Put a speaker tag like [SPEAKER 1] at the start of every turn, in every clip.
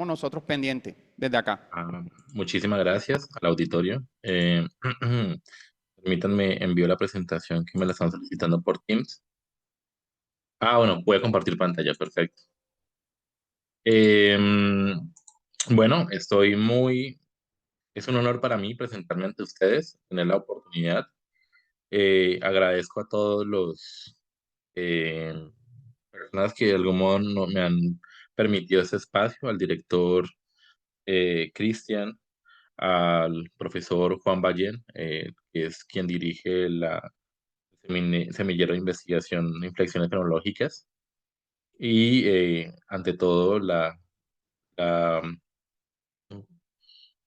[SPEAKER 1] nosotros pendientes desde acá.
[SPEAKER 2] Ah, muchísimas gracias al auditorio. Permítanme envío la presentación que me la están solicitando por Teams. Bueno, puede compartir pantalla, perfecto. Em, bueno, es un honor para mí presentarme ante ustedes, tener la oportunidad. Agradezco a todos los eh, personas que de algún modo me han permitido este espacio, al director Cristian, al profesor Juan Ballén, que es quien dirige la Semillero de Investigación de Inflexiones Tecnológicas, y ante todo la,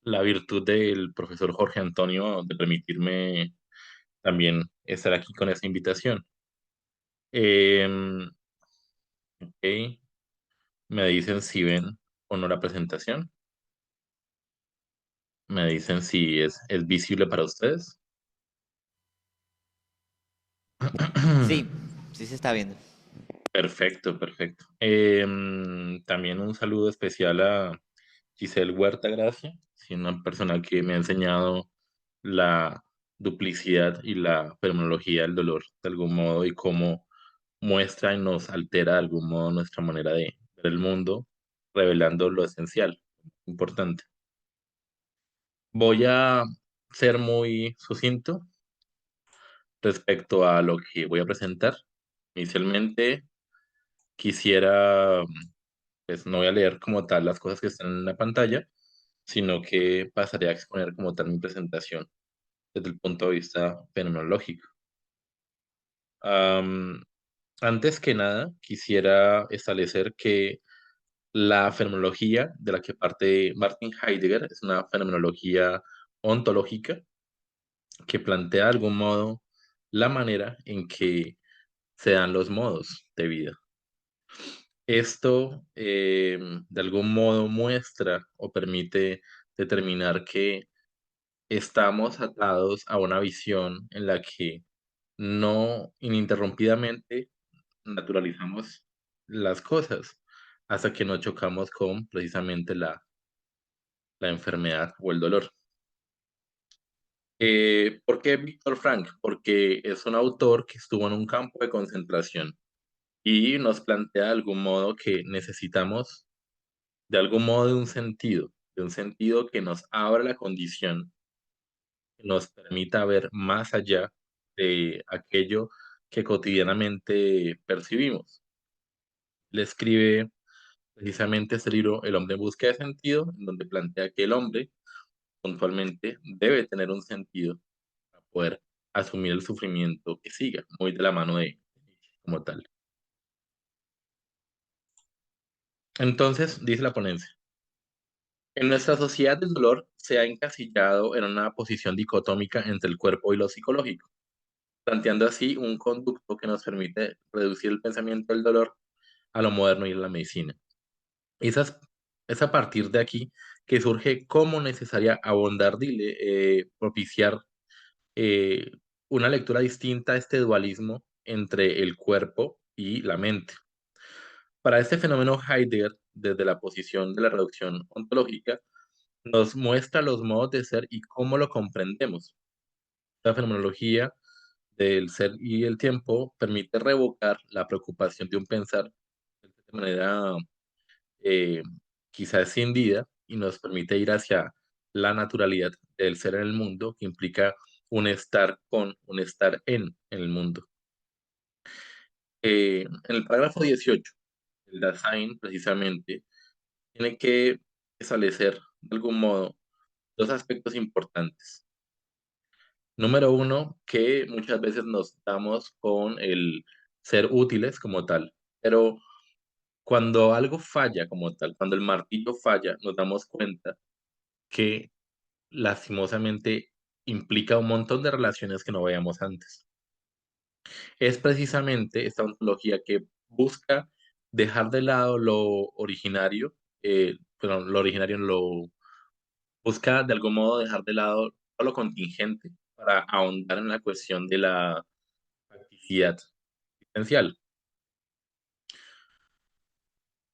[SPEAKER 2] la virtud del profesor Jorge Antonio de permitirme también estar aquí con esta invitación. Em, ok, me dicen si ven o no la presentación, me dicen si es visible para ustedes.
[SPEAKER 3] Sí, sí se está viendo.
[SPEAKER 2] Perfecto, perfecto. También un saludo especial a Giselle Huerta Gracia, sí, una persona que me ha enseñado la duplicidad y la fenomenología del dolor de algún modo y cómo muestra y nos altera de algún modo nuestra manera de ver el mundo, revelando lo esencial, importante. Voy a ser muy sucinto respecto a lo que voy a presentar. Inicialmente quisiera, pues no voy a leer como tal las cosas que están en la pantalla, sino que pasaré a exponer como tal mi presentación desde el punto de vista fenomenológico. Am, Antes que nada, quisiera establecer que la fenomenología de la que parte Martin Heidegger es una fenomenología ontológica que plantea de algún modo la manera en que se dan los modos de vida. Esto de algún modo muestra o permite determinar que estamos atados a una visión en la que no ininterrumpidamente naturalizamos las cosas hasta que no chocamos con precisamente la enfermedad o el dolor. ¿Por qué Víctor Frank? Porque es un autor que estuvo en un campo de concentración y nos plantea de algún modo que necesitamos de algún modo de un sentido que nos abra la condición, que nos permita ver más allá de aquello que cotidianamente percibimos. Le escribe precisamente este libro, El hombre en busca de sentido, en donde plantea que el hombre puntualmente debe tener un sentido para poder asumir el sufrimiento que siga, muy de la mano de como tal. Entonces, dice la ponencia, en nuestra sociedad el dolor se ha encasillado en una posición dicotómica entre el cuerpo y lo psicológico, planteando así un conducto que nos permite reducir el pensamiento del dolor a lo moderno y a la medicina. Y es a partir de aquí que surge como necesaria abondar, propiciar eh, una lectura distinta a este dualismo entre el cuerpo y la mente. Para este fenómeno, Heidegger, desde la posición de la reducción ontológica, nos muestra los modos de ser y cómo lo comprendemos. La fenomenología del ser y el tiempo permite revocar la preocupación de un pensar de manera eh, quizás escindida y nos permite ir hacia la naturalidad del ser en el mundo, que implica un estar con, un estar en el mundo. En el parágrafo 18, el Dasein precisamente tiene que establecer de algún modo dos aspectos importantes. Número uno, que muchas veces nos damos con el ser útiles como tal, pero cuando algo falla como tal, cuando el martillo falla, nos damos cuenta que lastimosamente implica un montón de relaciones que no veíamos antes. Es precisamente esta ontología que busca dejar de lado lo originario, lo originario busca de algún modo dejar de lado todo lo contingente para ahondar en la cuestión de la practicidad existencial.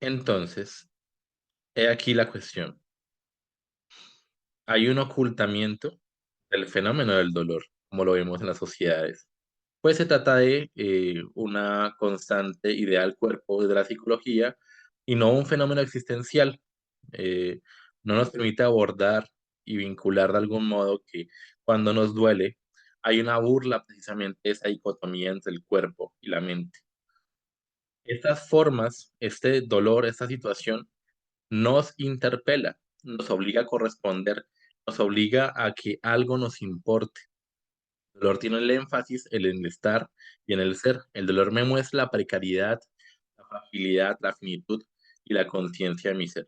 [SPEAKER 2] Entonces, He aquí la cuestión. Hay un ocultamiento del fenómeno del dolor, como lo vemos en las sociedades. Pues se trata de una constante idea del cuerpo desde la psicología y no un fenómeno existencial. Eh, no nos permite abordar y vincular de algún modo que cuando nos duele hay una burla precisamente de esa dicotomía entre el cuerpo y la mente. Estas formas, este dolor, esta situación, nos interpela, nos obliga a corresponder, nos obliga a que algo nos importe. El dolor tiene el énfasis en el estar y en el ser. El dolor me muestra la precariedad, la fragilidad, la finitud y la conciencia de mi ser.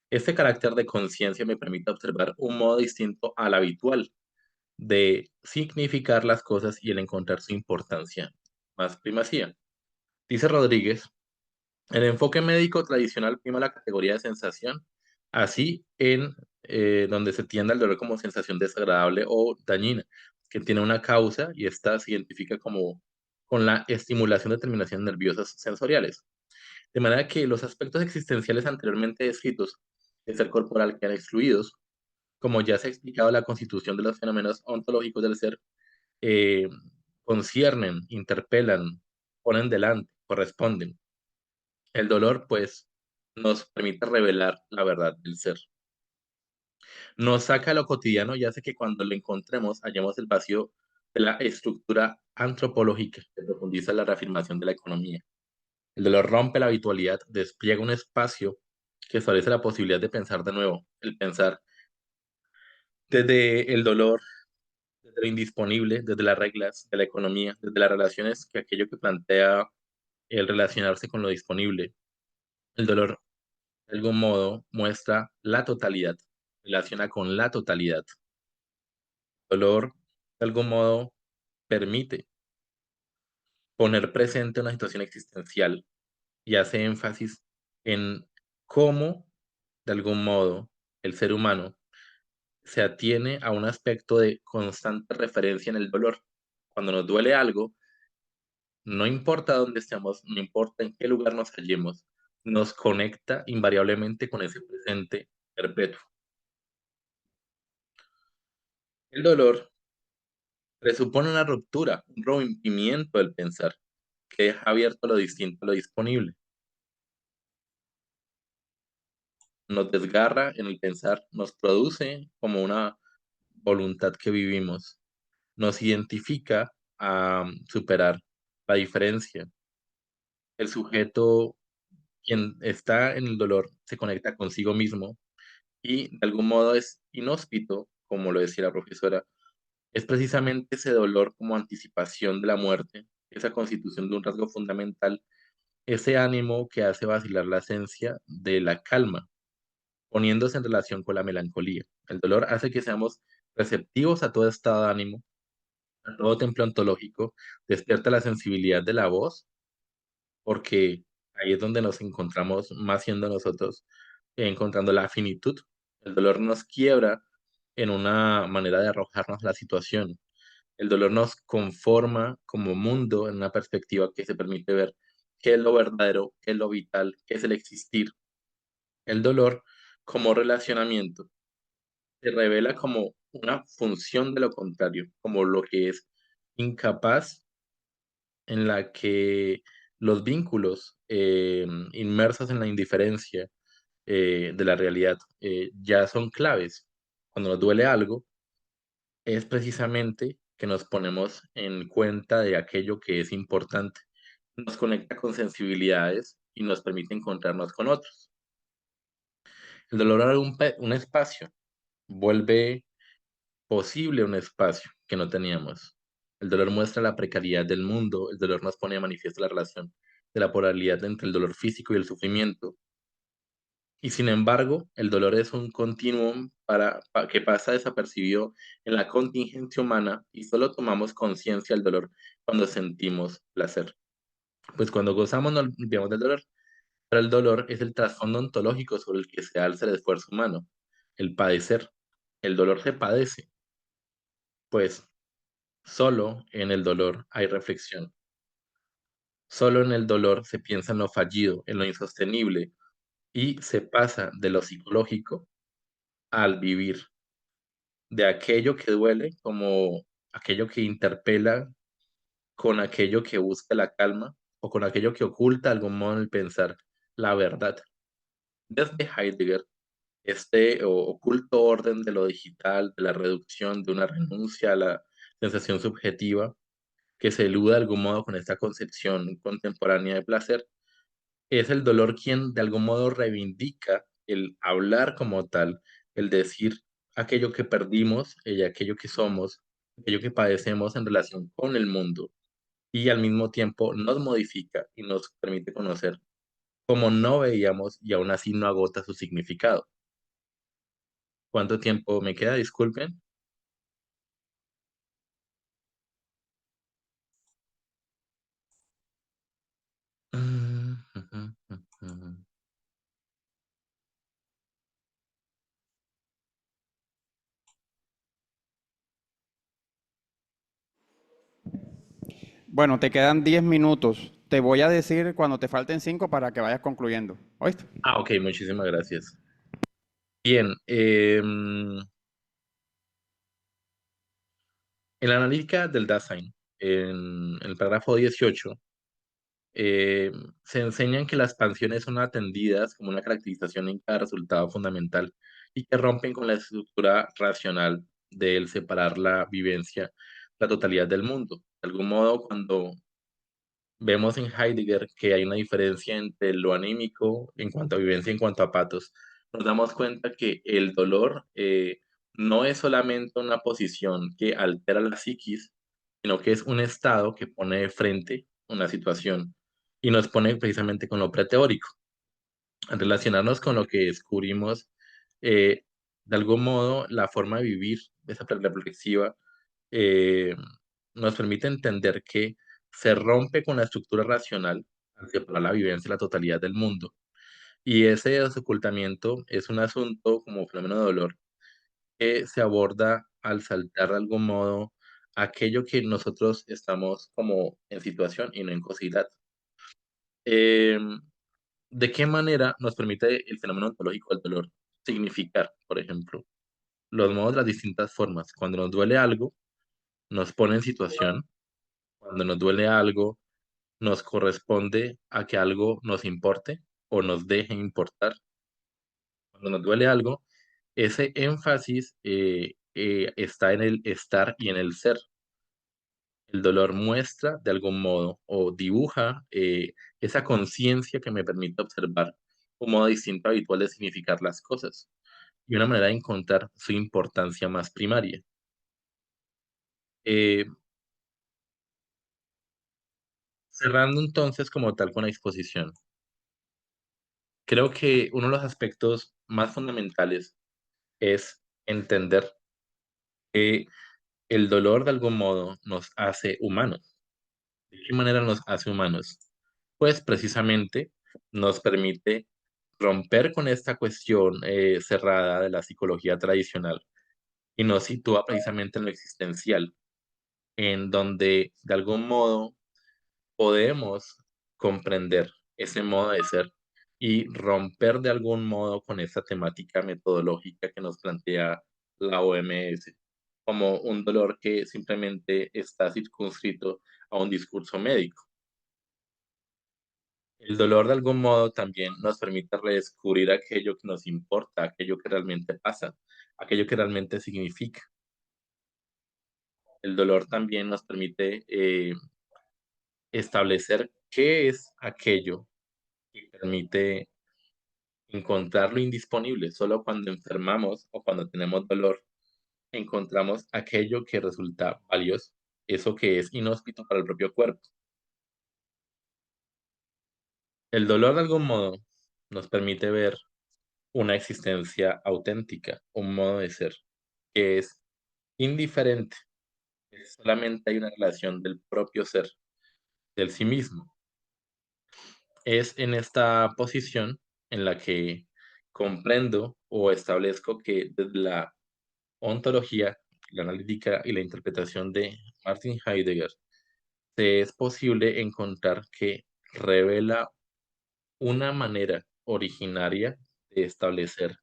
[SPEAKER 2] Este carácter de conciencia me permite observar un modo distinto al habitual de significar las cosas y el encontrar su importancia más primacía. Dice Rodríguez, el enfoque médico tradicional prima la categoría de sensación, así en donde se tiende al dolor como sensación desagradable o dañina, que tiene una causa y esta se identifica como con la estimulación de terminaciones nerviosas sensoriales. De manera que los aspectos existenciales anteriormente descritos del ser corporal quedan excluidos, como ya se ha explicado la constitución de los fenómenos ontológicos del ser, eh, conciernen, interpelan, ponen delante, corresponden. El dolor, pues, nos permite revelar la verdad del ser. Nos saca de lo cotidiano y hace que cuando lo encontremos hallemos el vacío de la estructura antropológica que profundiza la reafirmación de la economía. El dolor rompe la habitualidad, despliega un espacio que establece la posibilidad de pensar de nuevo, el pensar desde el dolor, desde lo indisponible, desde las reglas de la economía, desde las relaciones, que aquello que plantea el relacionarse con lo disponible. El dolor de algún modo muestra la totalidad, relaciona con la totalidad. El dolor, de algún modo, permite poner presente una situación existencial y hace énfasis en cómo, de algún modo, el ser humano se atiene a un aspecto de constante referencia en el dolor. Cuando nos duele algo, no importa dónde estemos, no importa en qué lugar nos hallemos, nos conecta invariablemente con ese presente perpetuo. El dolor presupone una ruptura, un rompimiento del pensar, que deja abierto lo distinto a lo disponible. Nos desgarra en el pensar, nos produce como una voluntad que vivimos, nos identifica a superar la diferencia. El sujeto, quien está en el dolor, se conecta consigo mismo y de algún modo es inhóspito, como lo decía la profesora. Es precisamente ese dolor como anticipación de la muerte, esa constitución de un rasgo fundamental, ese ánimo que hace vacilar la esencia de la calma, poniéndose en relación con la melancolía. El dolor hace que seamos receptivos a todo estado de ánimo, a todo templo ontológico, despierta la sensibilidad de la voz, porque ahí es donde nos encontramos más siendo nosotros, encontrando la finitud. El dolor nos quiebra en una manera de arrojarnos a la situación. El dolor nos conforma como mundo en una perspectiva que se permite ver qué es lo verdadero, qué es lo vital, qué es el existir. El dolor como relacionamiento se revela como una función de lo contrario, como lo que es incapaz, en la que los vínculos inmersos en la indiferencia de la realidad ya son claves. Cuando nos duele algo, es precisamente que nos ponemos en cuenta de aquello que es importante. Nos conecta con sensibilidades y nos permite encontrarnos con otros. El dolor abre un espacio, vuelve posible un espacio que no teníamos. El dolor muestra la precariedad del mundo, el dolor nos pone de manifiesto la relación de la polaridad entre el dolor físico y el sufrimiento. Y sin embargo, el dolor es un continuum que pasa desapercibido en la contingencia humana y solo tomamos conciencia del dolor cuando sentimos placer. Pues cuando gozamos no olvidamos del dolor, pero el dolor es el trasfondo ontológico sobre el que se alza el esfuerzo humano, el padecer. El dolor se padece, pues solo en el dolor hay reflexión. Solo en el dolor se piensa en lo fallido, en lo insostenible y se pasa de lo psicológico al vivir, de aquello que duele como aquello que interpela con aquello que busca la calma o con aquello que oculta de algún modo el pensar la verdad. Desde Heidegger, este oculto orden de lo digital, de la reducción, de una renuncia a la sensación subjetiva, que se eluda de algún modo con esta concepción contemporánea de placer, es el dolor quien de algún modo reivindica el hablar como tal, el decir aquello que perdimos y aquello que somos, aquello que padecemos en relación con el mundo, y al mismo tiempo nos modifica y nos permite conocer como no veíamos y aún así no agota su significado. ¿Cuánto tiempo me queda? Disculpen. Mm, ujú, ujú.
[SPEAKER 1] Bueno, te quedan 10 minutos. Te voy a decir cuando te falten 5 para que vayas concluyendo. ¿Oíste?
[SPEAKER 2] Ah, ok, muchísimas gracias. Bien, en la analítica del Dasein, en el párrafo 18, eh, se enseñan que las expansiones son atendidas como una caracterización en cada resultado fundamental y que rompen con la estructura racional del separar la vivencia, la totalidad del mundo. De algún modo, cuando vemos en Heidegger que hay una diferencia entre lo anímico en cuanto a vivencia, en cuanto a patos, nos damos cuenta que el dolor no es solamente una posición que altera la psiquis, sino que es un estado que pone de frente una situación y nos pone precisamente con lo preteórico, al relacionarnos con lo que descubrimos, eh, de algún modo la forma de vivir de esa reflexiva eh, nos permite entender que se rompe con la estructura racional al separar la vivencia y la totalidad del mundo. Y ese desocultamiento es un asunto como fenómeno de dolor que se aborda al saltar de algún modo aquello que nosotros estamos como en situación y no en causalidad. Em, ¿De qué manera nos permite el fenómeno ontológico del dolor significar, por ejemplo, los modos de las distintas formas? Cuando nos duele algo, nos pone en situación. Cuando nos duele algo, nos corresponde a que algo nos importe o nos deje importar. Cuando nos duele algo, ese énfasis está en el estar y en el ser. El dolor muestra de algún modo o dibuja esa conciencia que me permite observar un modo distinto habitual de significar las cosas y una manera de encontrar su importancia más primaria. Eh, Cerrando entonces como tal con la exposición, creo que uno de los aspectos más fundamentales es entender que el dolor de algún modo nos hace humanos. ¿De qué manera nos hace humanos? Pues precisamente nos permite romper con esta cuestión cerrada de la psicología tradicional y nos sitúa precisamente en lo existencial, en donde de algún modo podemos comprender ese modo de ser y romper de algún modo con esa temática metodológica que nos plantea la OMS, como un dolor que simplemente está circunscrito a un discurso médico. El dolor de algún modo también nos permite redescubrir aquello que nos importa, aquello que realmente pasa, aquello que realmente significa. El dolor también nos permite establecer qué es aquello que permite encontrar lo indisponible. Solo cuando enfermamos o cuando tenemos dolor, encontramos aquello que resulta valioso, eso que es inhóspito para el propio cuerpo. El dolor de algún modo nos permite ver una existencia auténtica, un modo de ser que es indiferente, que solamente hay una relación del propio ser, del sí mismo. Es en esta posición en la que comprendo o establezco que desde la ontología, la analítica y la interpretación de Martin Heidegger, se es posible encontrar que revela una manera originaria de establecer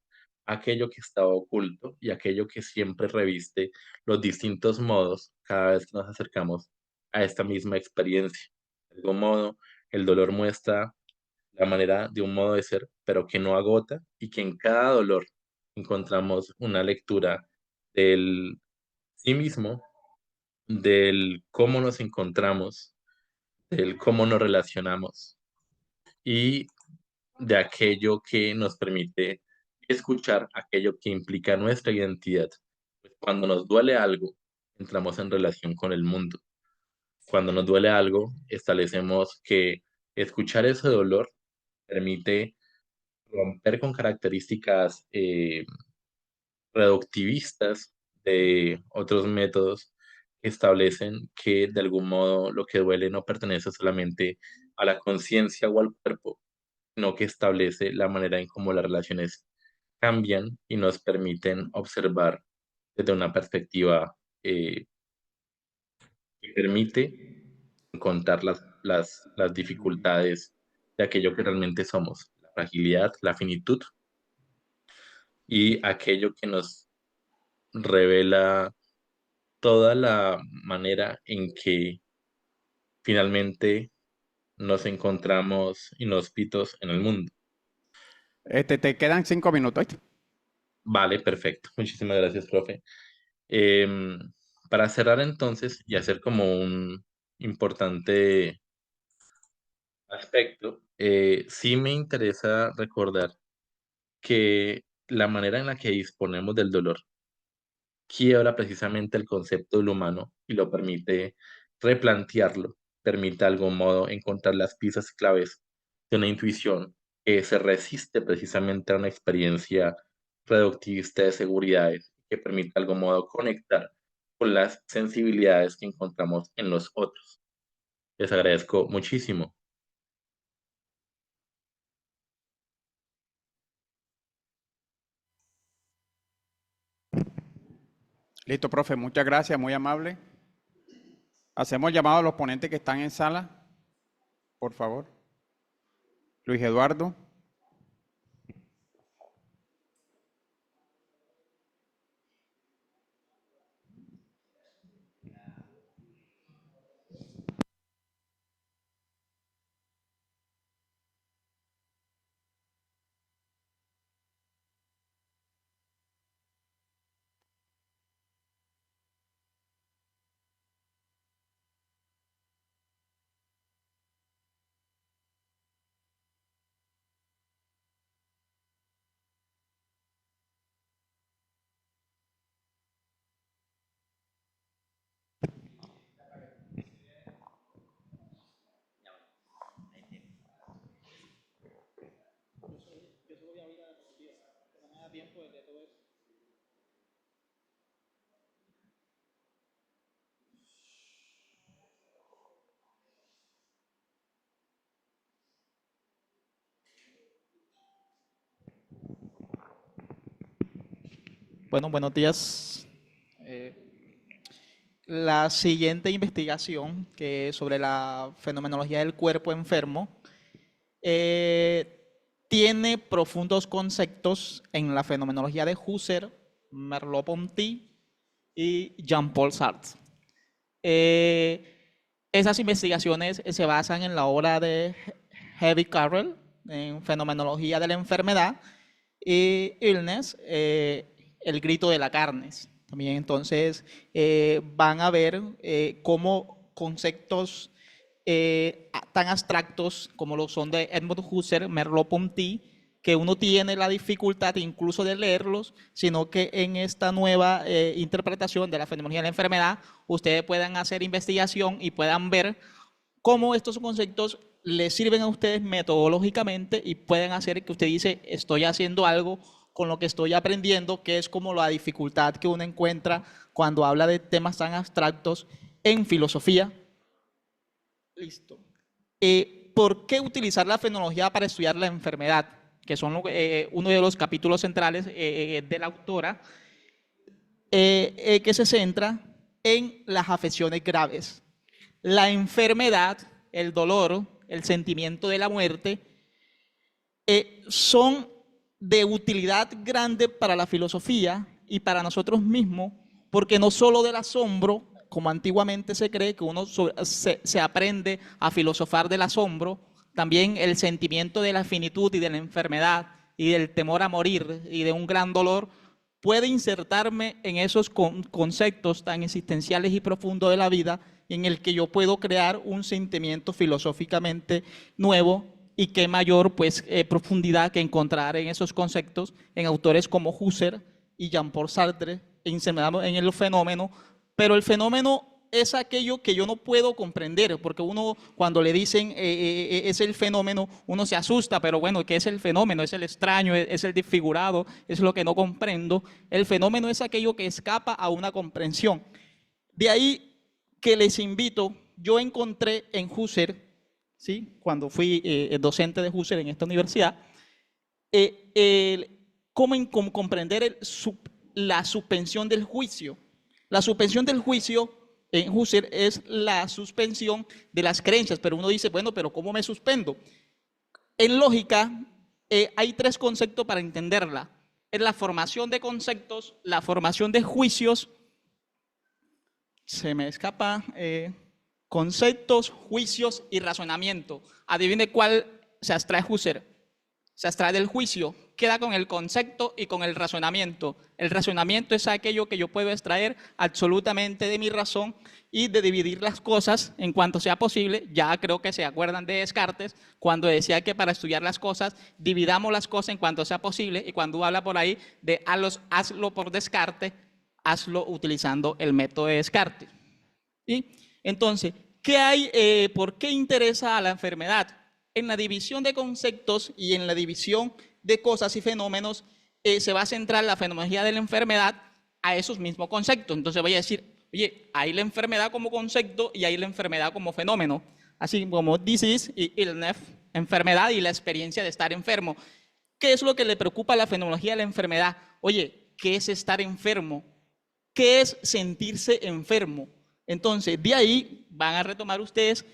[SPEAKER 2] aquello que estaba oculto y aquello que siempre reviste los distintos modos cada vez que nos acercamos a esta misma experiencia. De algún modo, el dolor muestra la manera de un modo de ser, pero que no agota y que en cada dolor encontramos una lectura del sí mismo, del cómo nos encontramos, del cómo nos relacionamos y de aquello que nos permite escuchar aquello que implica nuestra identidad. Pues cuando nos duele algo, entramos en relación con el mundo. Cuando nos duele algo, establecemos que escuchar ese dolor permite romper con características reductivistas de otros métodos que establecen que de algún modo lo que duele no pertenece solamente a la conciencia o al cuerpo, sino que establece la manera en cómo las relaciones cambian y nos permiten observar desde una perspectiva que permite encontrar las dificultades de aquello que realmente somos, la fragilidad, la finitud y aquello que nos revela toda la manera en que finalmente nos encontramos inhóspitos en el mundo.
[SPEAKER 1] Te quedan 5 minutos, ¿oíste?
[SPEAKER 2] Vale, perfecto. Muchísimas gracias, profe. Em, para cerrar entonces y hacer como un importante aspecto, sí me interesa recordar que la manera en la que disponemos del dolor quiebra precisamente el concepto del humano y lo permite replantearlo, permite de algún modo encontrar las piezas claves de una intuición que se resiste precisamente a una experiencia reductivista de seguridades, que permite de algún modo conectar con las sensibilidades que encontramos en los otros. Les agradezco muchísimo.
[SPEAKER 1] Listo, profe, muchas gracias, muy amable. Hacemos llamado a los ponentes que están en sala, por favor. Luis Eduardo.
[SPEAKER 4] Bueno, buenos días. Eh, la siguiente investigación, que es sobre la fenomenología del cuerpo enfermo, tiene profundos conceptos en la fenomenología de Husserl, Merleau-Ponty y Jean-Paul Sartre. Esas investigaciones se basan en la obra de Heavy Carroll, en Fenomenología de la Enfermedad, y Illness, El grito de la carne. También entonces van a ver cómo conceptos tan abstractos como lo son de Edmund Husserl, Merleau-Ponty, que uno tiene la dificultad incluso de leerlos, sino que en esta nueva interpretación de la fenomenología de la enfermedad, ustedes puedan hacer investigación y puedan ver cómo estos conceptos les sirven a ustedes metodológicamente y pueden hacer que usted dice, estoy haciendo algo con lo que estoy aprendiendo, que es como la dificultad que uno encuentra cuando habla de temas tan abstractos en filosofía. Listo. ¿Por qué utilizar la fenomenología para estudiar la enfermedad? Que son uno de los capítulos centrales de la autora, que se centra en las afecciones graves. La enfermedad, el dolor, el sentimiento de la muerte, son de utilidad grande para la filosofía y para nosotros mismos, porque no solo del asombro, como antiguamente se cree que uno se aprende a filosofar del asombro, también el sentimiento de la finitud y de la enfermedad y del temor a morir y de un gran dolor puede insertarme en esos conceptos tan existenciales y profundos de la vida, en el que yo puedo crear un sentimiento filosóficamente nuevo. Y qué mayor pues, profundidad que encontrar en esos conceptos en autores como Husserl y Jean-Paul Sartre, en el fenómeno. Pero el fenómeno es aquello que yo no puedo comprender, porque uno cuando le dicen es el fenómeno, uno se asusta, pero bueno, ¿qué es el fenómeno? Es el extraño, es el desfigurado, es lo que no comprendo. El fenómeno es aquello que escapa a una comprensión. De ahí que les invito, yo encontré en Husserl, ¿sí? Cuando fui docente de Husserl en esta universidad, cómo comprender la suspensión del juicio. La suspensión del juicio en Husserl es la suspensión de las creencias, pero uno dice, bueno, pero ¿cómo me suspendo? En lógica hay tres conceptos para entenderla. Es la formación de conceptos, la formación de juicios, se me escapa, conceptos, juicios y razonamiento. Adivine cuál se abstrae Husserl. Se abstrae del juicio, queda con el concepto y con el razonamiento. El razonamiento es aquello que yo puedo extraer absolutamente de mi razón y de dividir las cosas en cuanto sea posible. Ya creo que se acuerdan de Descartes, cuando decía que para estudiar las cosas, dividamos las cosas en cuanto sea posible, y cuando habla por ahí de hazlo por Descartes, hazlo utilizando el método de Descartes. ¿Sí? Entonces, ¿qué hay? ¿Por qué interesa a la enfermedad? En la división de conceptos y en la división de cosas y fenómenos se va a centrar la fenomenología de la enfermedad a esos mismos conceptos. Entonces voy a decir, oye, hay la enfermedad como concepto y hay la enfermedad como fenómeno. Así como disease y illness, enfermedad y la experiencia de estar enfermo. ¿Qué es lo que le preocupa a la fenomenología de la enfermedad? Oye, ¿qué es estar enfermo? ¿Qué es sentirse enfermo? Entonces, de ahí van a retomar ustedes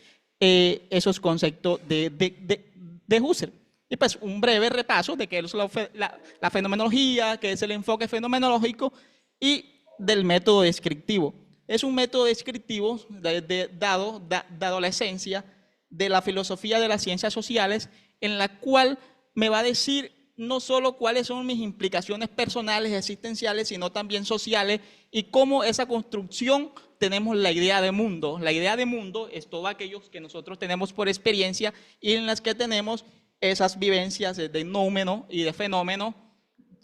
[SPEAKER 4] esos conceptos de Husserl. Y pues un breve repaso de qué es la fenomenología, qué es el enfoque fenomenológico y del método descriptivo. Es un método descriptivo dado la esencia de la filosofía de las ciencias sociales, en la cual me va a decir no solo cuáles son mis implicaciones personales, existenciales, sino también sociales, y cómo esa construcción tenemos la idea de mundo. La idea de mundo es todo aquello que nosotros tenemos por experiencia y en las que tenemos esas vivencias de nómeno y de fenómeno.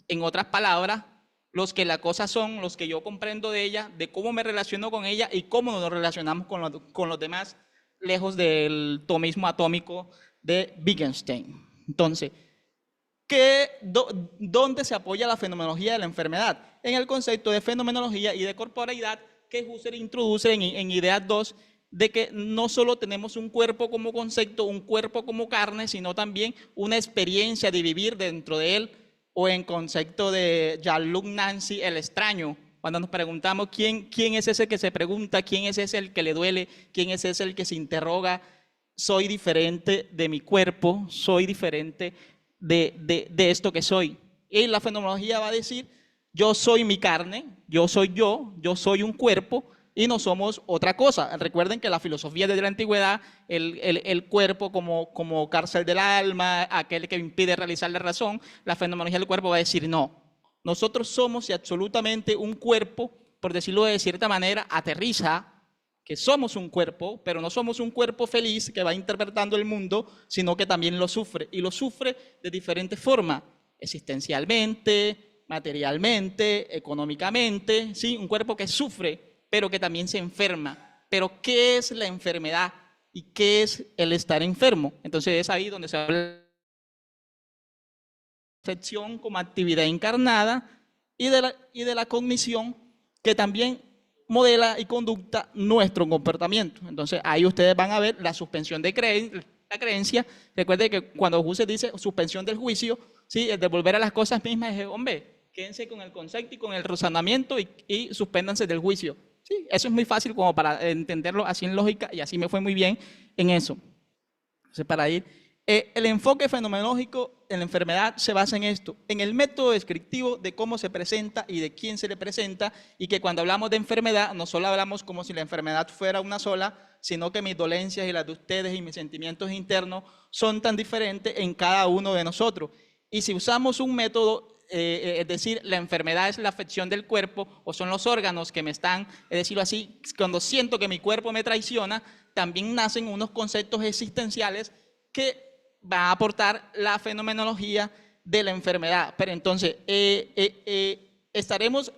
[SPEAKER 4] En otras palabras, los que la cosa son, los que yo comprendo de ella, de cómo me relaciono con ella y cómo nos relacionamos con los demás, lejos del tomismo atómico de Wittgenstein. Entonces, ¿dónde se apoya la fenomenología de la enfermedad? En el concepto de fenomenología y de corporeidad que Husserl introduce en Ideas 2, de que no solo tenemos un cuerpo como concepto, un cuerpo como carne, sino también una experiencia de vivir dentro de él, o en concepto de Jean-Luc Nancy, el extraño. Cuando nos preguntamos quién es ese que se pregunta, quién es ese el que le duele, quién es ese el que se interroga, soy diferente de mi cuerpo, soy diferente de esto que soy. Y la fenomenología va a decir, yo soy mi carne, yo soy un cuerpo y no somos otra cosa. Recuerden que la filosofía desde la antigüedad, el cuerpo como cárcel del alma, aquel que impide realizar la razón, la fenomenología del cuerpo va a decir no. Nosotros somos y absolutamente un cuerpo, por decirlo de cierta manera, aterriza que somos un cuerpo, pero no somos un cuerpo feliz que va interpretando el mundo, sino que también lo sufre, y lo sufre de diferentes formas, existencialmente, materialmente, económicamente, ¿sí? Un cuerpo que sufre, pero que también se enferma. Pero ¿qué es la enfermedad? ¿Y qué es el estar enfermo? Entonces es ahí donde se habla de la percepción como actividad encarnada y de la cognición, que también modela y conducta nuestro comportamiento. Entonces ahí ustedes van a ver la suspensión de la creencia. Recuerden que cuando Husserl dice suspensión del juicio, ¿sí? El devolver a las cosas mismas es, hombre, quédense con el concepto y con el razonamiento y suspéndanse del juicio. Sí, eso es muy fácil como para entenderlo así en lógica, y así me fue muy bien en eso. Entonces, para ir El enfoque fenomenológico en la enfermedad se basa en esto, en el método descriptivo de cómo se presenta y de quién se le presenta, y que cuando hablamos de enfermedad no solo hablamos como si la enfermedad fuera una sola, sino que mis dolencias y las de ustedes y mis sentimientos internos son tan diferentes en cada uno de nosotros. Y si usamos un método, es decir, la enfermedad es la afección del cuerpo o son los órganos que me están, es decirlo así, cuando siento que mi cuerpo me traiciona, también nacen unos conceptos existenciales que va a aportar la fenomenología de la enfermedad. Pero entonces, estaremos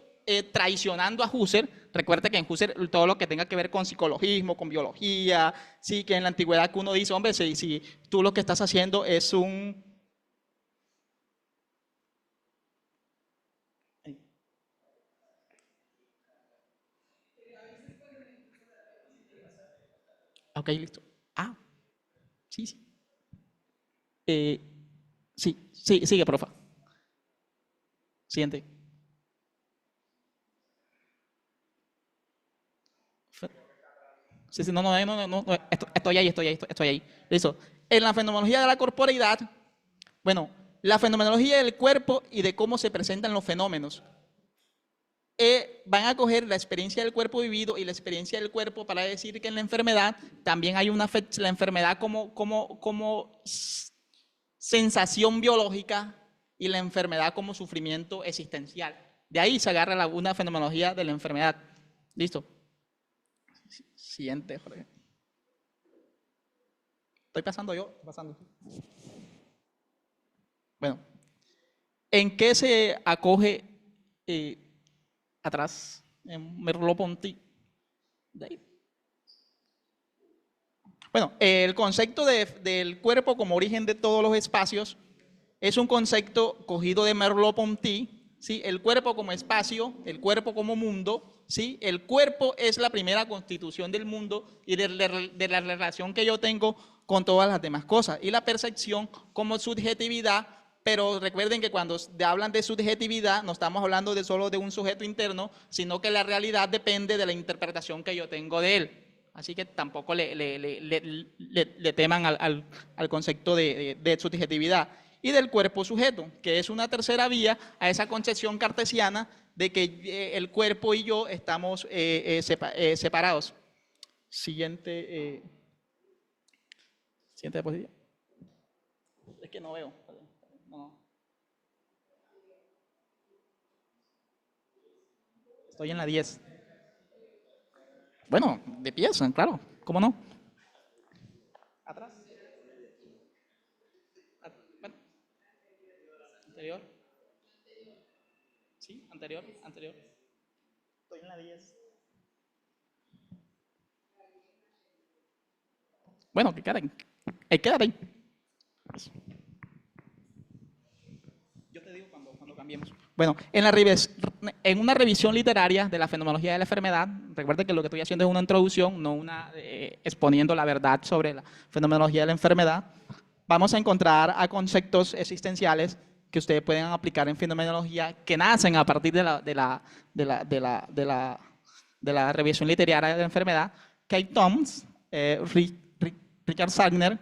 [SPEAKER 4] traicionando a Husserl. Recuerda que en Husserl todo lo que tenga que ver con psicologismo, con biología, sí, que en la antigüedad que uno dice, hombre, si tú lo que estás haciendo es un... Ok, listo. Ah, sí, sí. Sí, sí, sigue, profa. Siguiente. Sí, sí, no, estoy ahí. Listo. En la fenomenología de la corporeidad, bueno, la fenomenología del cuerpo y de cómo se presentan los fenómenos. Van a coger la experiencia del cuerpo vivido y la experiencia del cuerpo para decir que en la enfermedad también hay la enfermedad como sensación biológica y la enfermedad como sufrimiento existencial. De ahí se agarra una fenomenología de la enfermedad. Listo. Siguiente, Jorge. ¿Estoy pasando yo? ¿Estoy pasando? Bueno, ¿en qué se acoge atrás en Merleau-Ponty? De ahí. Bueno, el concepto del cuerpo como origen de todos los espacios es un concepto cogido de Merleau-Ponty, ¿sí? El cuerpo como espacio, el cuerpo como mundo, ¿sí? El cuerpo es la primera constitución del mundo y de la relación que yo tengo con todas las demás cosas. Y la percepción como subjetividad, pero recuerden que cuando hablan de subjetividad no estamos hablando solo de un sujeto interno, sino que la realidad depende de la interpretación que yo tengo de él. Así que tampoco le teman al concepto de subjetividad. Y del cuerpo sujeto, que es una tercera vía a esa concepción cartesiana de que el cuerpo y yo estamos separados. Siguiente diapositiva. Es que no veo. No. Estoy en la 10. Bueno, de pies, claro, ¿cómo no? Atrás. Bueno. Anterior. Sí, anterior. Estoy en la 10. Bueno, que queden. Quédate. Yo te digo cuando cambiemos. Bueno, en una revisión literaria de la fenomenología de la enfermedad, recuerden que lo que estoy haciendo es una introducción, no exponiendo la verdad sobre la fenomenología de la enfermedad, vamos a encontrar a conceptos existenciales que ustedes pueden aplicar en fenomenología que nacen a partir de la revisión literaria de la enfermedad. Kate Toms, Richard Sagner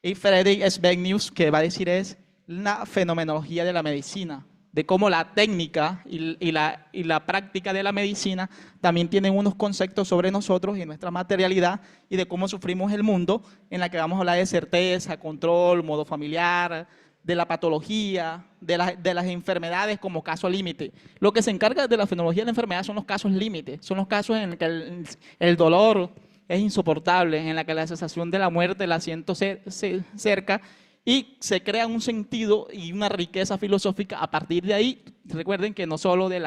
[SPEAKER 4] y Frederick Svenius, que va a decir es la fenomenología de la medicina, de cómo la técnica y la práctica de la medicina también tienen unos conceptos sobre nosotros y nuestra materialidad y de cómo sufrimos el mundo, en la que vamos a hablar de certeza, control, modo familiar, de la patología, de las enfermedades como caso límite. Lo que se encarga de la fenomenología de la enfermedad son los casos límite, son los casos en que el dolor es insoportable, en la que la sensación de la muerte la siento cerca y se crea un sentido y una riqueza filosófica a partir de ahí. Recuerden que no solo del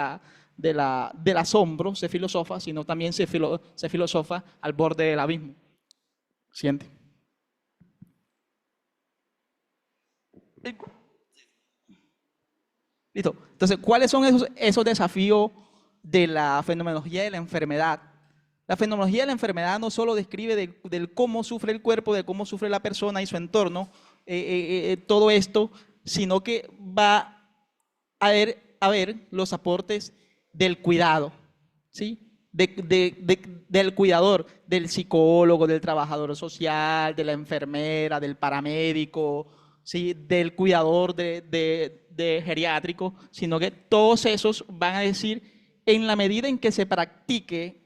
[SPEAKER 4] asombro se filosofa, sino también se filosofa al borde del abismo. Siguiente. Listo. Entonces, ¿cuáles son esos desafíos de la fenomenología de la enfermedad? La fenomenología de la enfermedad no solo describe del cómo sufre el cuerpo, de cómo sufre la persona y su entorno, todo esto, sino que va a ver los aportes del cuidado, ¿sí? del cuidador, del psicólogo, del trabajador social, de la enfermera, del paramédico, ¿sí? Del cuidador de geriátrico, sino que todos esos van a decir, en la medida en que se practique,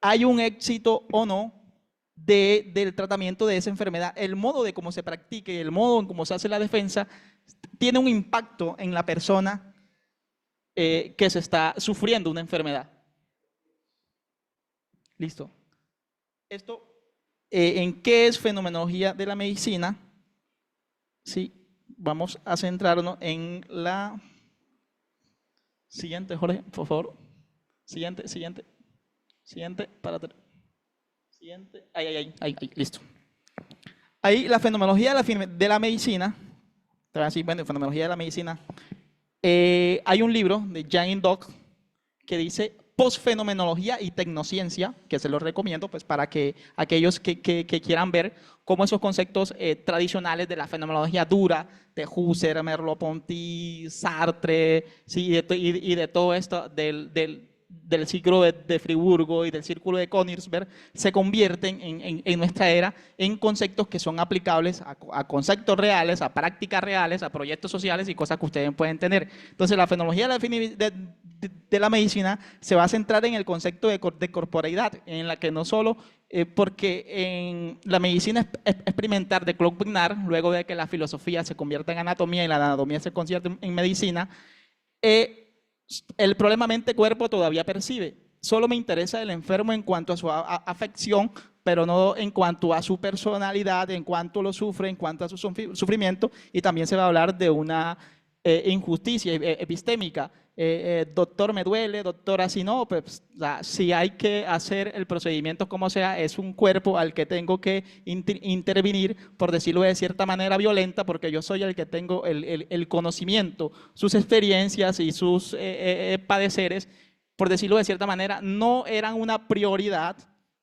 [SPEAKER 4] hay un éxito o no del tratamiento de esa enfermedad. El modo de cómo se practique, el modo en cómo se hace la defensa, tiene un impacto en la persona que se está sufriendo una enfermedad. Listo. Esto, ¿en qué es fenomenología de la medicina? Sí, vamos a centrarnos en la siguiente, Jorge, por favor. Siguiente. Siguiente, siguiente. Ahí, listo. Ahí la fenomenología de la medicina, bueno, fenomenología de la medicina, hay un libro de Jane Dock que dice Postfenomenología y Tecnociencia, que se los recomiendo pues, para que aquellos que quieran ver cómo esos conceptos tradicionales de la fenomenología dura, de Husserl, Merleau-Ponty, Sartre, ¿sí? y de todo esto del ciclo de Friburgo y del círculo de Königsberg, se convierten en nuestra era en conceptos que son aplicables a conceptos reales, a prácticas reales, a proyectos sociales y cosas que ustedes pueden tener. Entonces, la fenomenología de la medicina se va a centrar en el concepto de corporeidad, en la que no solo, porque en la medicina experimental de Claude Bernard, luego de que la filosofía se convierta en anatomía y la anatomía se convierte en medicina, el problema mente-cuerpo todavía percibe. Solo me interesa el enfermo en cuanto a su afección, pero no en cuanto a su personalidad, en cuanto lo sufre, en cuanto a su sufrimiento, y también se va a hablar de una injusticia epistémica. Doctor, me duele, doctor, así no, pues si hay que hacer el procedimiento como sea, es un cuerpo al que tengo que intervenir, por decirlo de cierta manera violenta, porque yo soy el que tengo el conocimiento, sus experiencias y sus padeceres, por decirlo de cierta manera, no eran una prioridad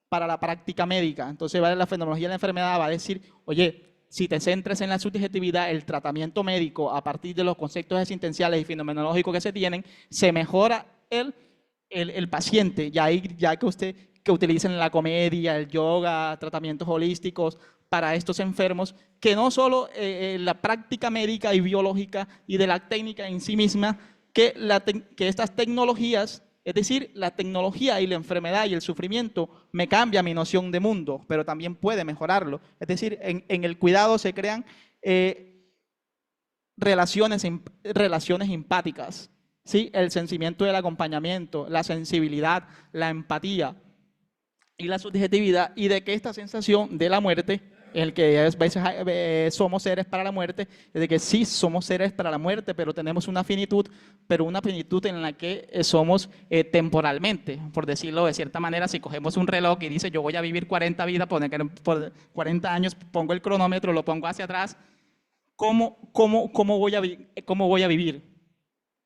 [SPEAKER 4] para la práctica médica. Entonces la fenomenología de la enfermedad va a decir, oye, si te centras en la subjetividad, el tratamiento médico a partir de los conceptos existenciales y fenomenológicos que se tienen, se mejora el paciente. Ya que utilicen la comedia, el yoga, tratamientos holísticos para estos enfermos, que no solo la práctica médica y biológica y de la técnica en sí misma, que estas tecnologías, es decir, la tecnología y la enfermedad y el sufrimiento me cambia mi noción de mundo, pero también puede mejorarlo. Es decir, en el cuidado se crean relaciones empáticas, ¿sí? El sentimiento del acompañamiento, la sensibilidad, la empatía y la subjetividad, y de que esta sensación de la muerte, en el que a veces somos seres para la muerte, es de que sí somos seres para la muerte, pero tenemos una finitud, pero una finitud en la que somos temporalmente, por decirlo de cierta manera. Si cogemos un reloj y dice yo voy a vivir 40 vidas, por 40 años, pongo el cronómetro, lo pongo hacia atrás, ¿cómo voy a vivir?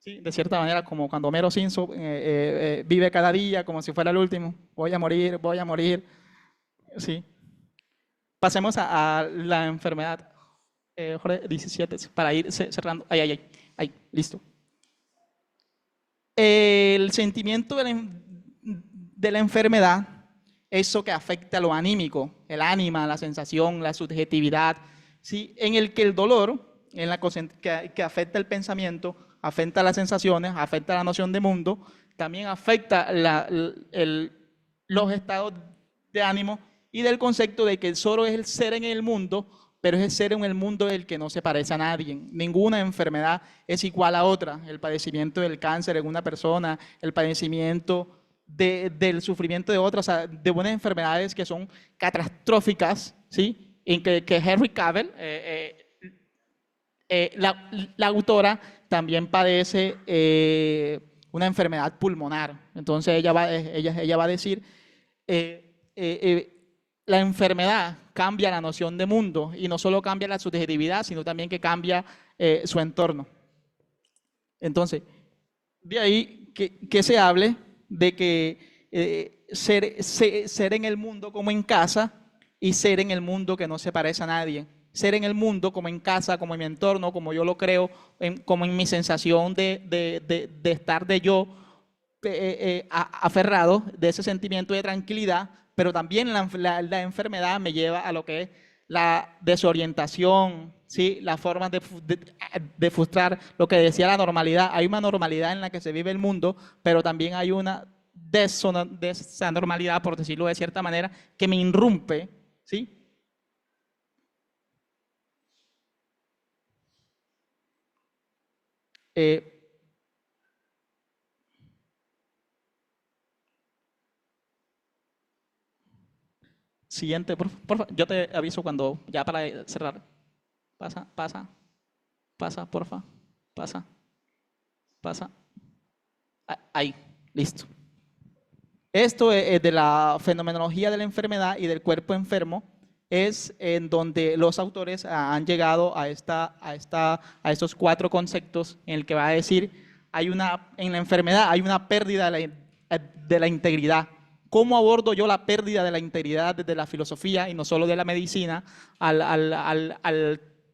[SPEAKER 4] ¿Sí? De cierta manera, como cuando Homero Simpson vive cada día como si fuera el último, voy a morir, ¿sí? Pasemos a la enfermedad, Jorge, 17, para ir cerrando. Ahí, listo. El sentimiento de la enfermedad, eso que afecta a lo anímico, el ánima, la sensación, la subjetividad, ¿sí? En el que el dolor, que afecta el pensamiento, afecta las sensaciones, afecta la noción de mundo, también afecta los estados de ánimo, y del concepto de que el solo es el ser en el mundo, pero es el ser en el mundo del que no se parece a nadie. Ninguna enfermedad es igual a otra. El padecimiento del cáncer en una persona, el padecimiento del sufrimiento de otras, o sea, de unas enfermedades que son catastróficas, ¿sí? En que Henry Cavill, la autora, también padece una enfermedad pulmonar. Entonces ella va a decir, la enfermedad cambia la noción de mundo, y no solo cambia la subjetividad, sino también que cambia su entorno. Entonces, de ahí que se hable de que ser en el mundo como en casa, y ser en el mundo que no se parece a nadie. Ser en el mundo como en casa, como en mi entorno, como yo lo creo, como en mi sensación de estar de yo, aferrado de ese sentimiento de tranquilidad, pero también la enfermedad me lleva a lo que es la desorientación, ¿sí? Las formas de frustrar, lo que decía la normalidad. Hay una normalidad en la que se vive el mundo, pero también hay una desanormalidad, por decirlo de cierta manera, que me irrumpe, ¿sí? Eh, Siguiente, por favor. Yo te aviso cuando, ya para cerrar. Pasa, pasa, pasa, porfa. Pasa, pasa. Ahí, listo. Esto es de la fenomenología de la enfermedad y del cuerpo enfermo, es en donde los autores han llegado a estos 4 conceptos en el que va a decir, en la enfermedad hay una pérdida de la integridad. ¿Cómo abordo yo la pérdida de la integridad desde la filosofía y no solo de la medicina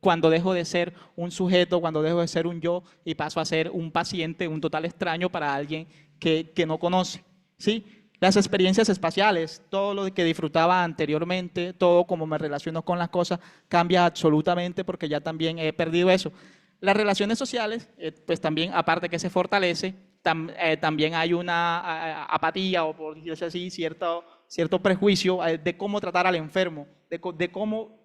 [SPEAKER 4] cuando dejo de ser un sujeto, cuando dejo de ser un yo y paso a ser un paciente, un total extraño para alguien que no conoce? ¿Sí? Las experiencias espaciales, todo lo que disfrutaba anteriormente, todo como me relaciono con las cosas, cambia absolutamente porque ya también he perdido eso. Las relaciones sociales, pues también, aparte que se fortalece, también hay una apatía o, por decirlo así, cierto prejuicio de cómo tratar al enfermo, de cómo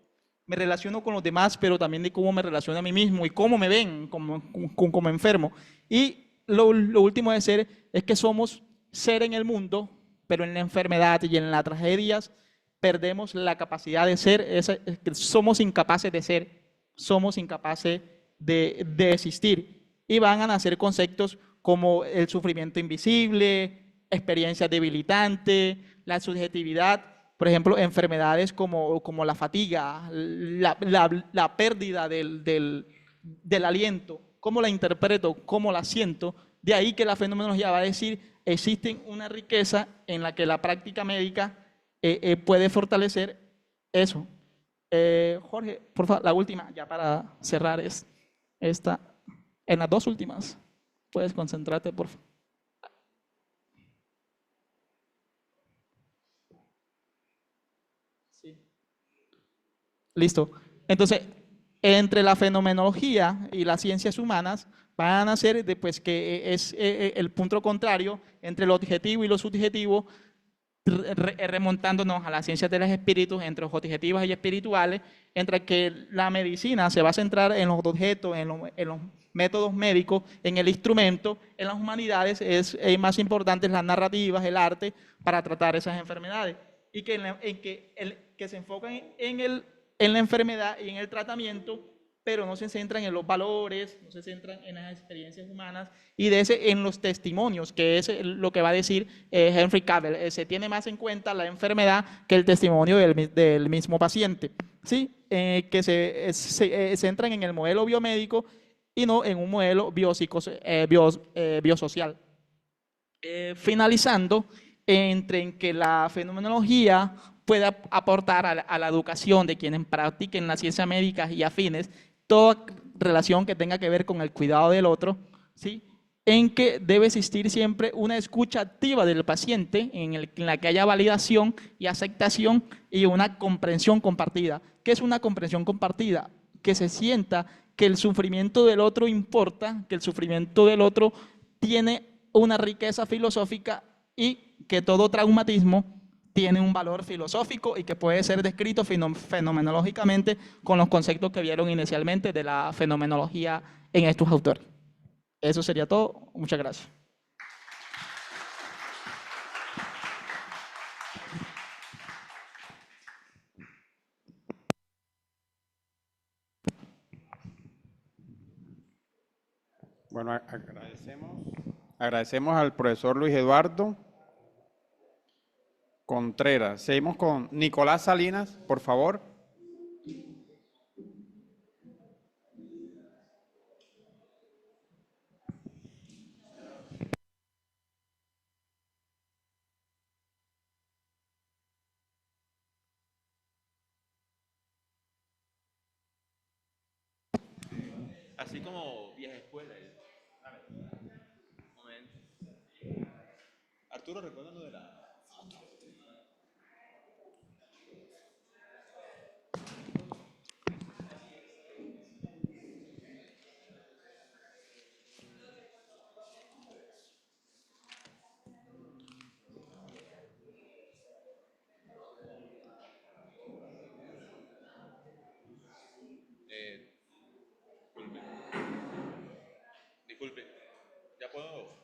[SPEAKER 4] me relaciono con los demás, pero también de cómo me relaciono a mí mismo y cómo me ven como enfermo. Y lo último de ser es que somos ser en el mundo, pero en la enfermedad y en las tragedias perdemos la capacidad de ser, somos incapaces de ser, somos incapaces de existir. Y van a nacer conceptos como el sufrimiento invisible, experiencias debilitantes, la subjetividad, por ejemplo, enfermedades como la fatiga, la pérdida del aliento, cómo la interpreto, cómo la siento. De ahí que la fenomenología va a decir, existe una riqueza en la que la práctica médica puede fortalecer eso. Jorge, por favor, la última, ya para cerrar, es esta. En las 2 últimas, puedes concentrarte, por favor. Sí. Listo. Entonces, entre la fenomenología y las ciencias humanas van a nacer pues, que es el punto contrario entre lo objetivo y lo subjetivo, remontándonos a las ciencias de los espíritus, entre los objetivos y espirituales, entre que la medicina se va a centrar en los objetos, en los métodos médicos, en el instrumento, en las humanidades es más importante las narrativas, el arte, para tratar esas enfermedades. Y que se enfocan en la enfermedad y en el tratamiento, pero no se centran en los valores, no se centran en las experiencias humanas y en los testimonios, que es lo que va a decir Henry Cavill. Se tiene más en cuenta la enfermedad que el testimonio del mismo paciente, ¿sí? Que se centran en el modelo biomédico y no en un modelo biosocial. Finalizando, en que la fenomenología pueda aportar a la educación de quienes practiquen las ciencias médicas y afines toda relación que tenga que ver con el cuidado del otro, ¿sí? En que debe existir siempre una escucha activa del paciente en la que haya validación y aceptación y una comprensión compartida. ¿Qué es una comprensión compartida? Que se sienta que el sufrimiento del otro importa, que el sufrimiento del otro tiene una riqueza filosófica y que todo traumatismo tiene un valor filosófico y que puede ser descrito fenomenológicamente con los conceptos que vieron inicialmente de la fenomenología en estos autores. Eso sería todo. Muchas gracias.
[SPEAKER 1] Bueno, agradecemos al profesor Luis Eduardo Contreras. Seguimos con Nicolás Salinas, por favor.
[SPEAKER 5] Así como vieja escuela. A ver, un momento. Arturo, recuerda lo de la... Disculpe, ya puedo...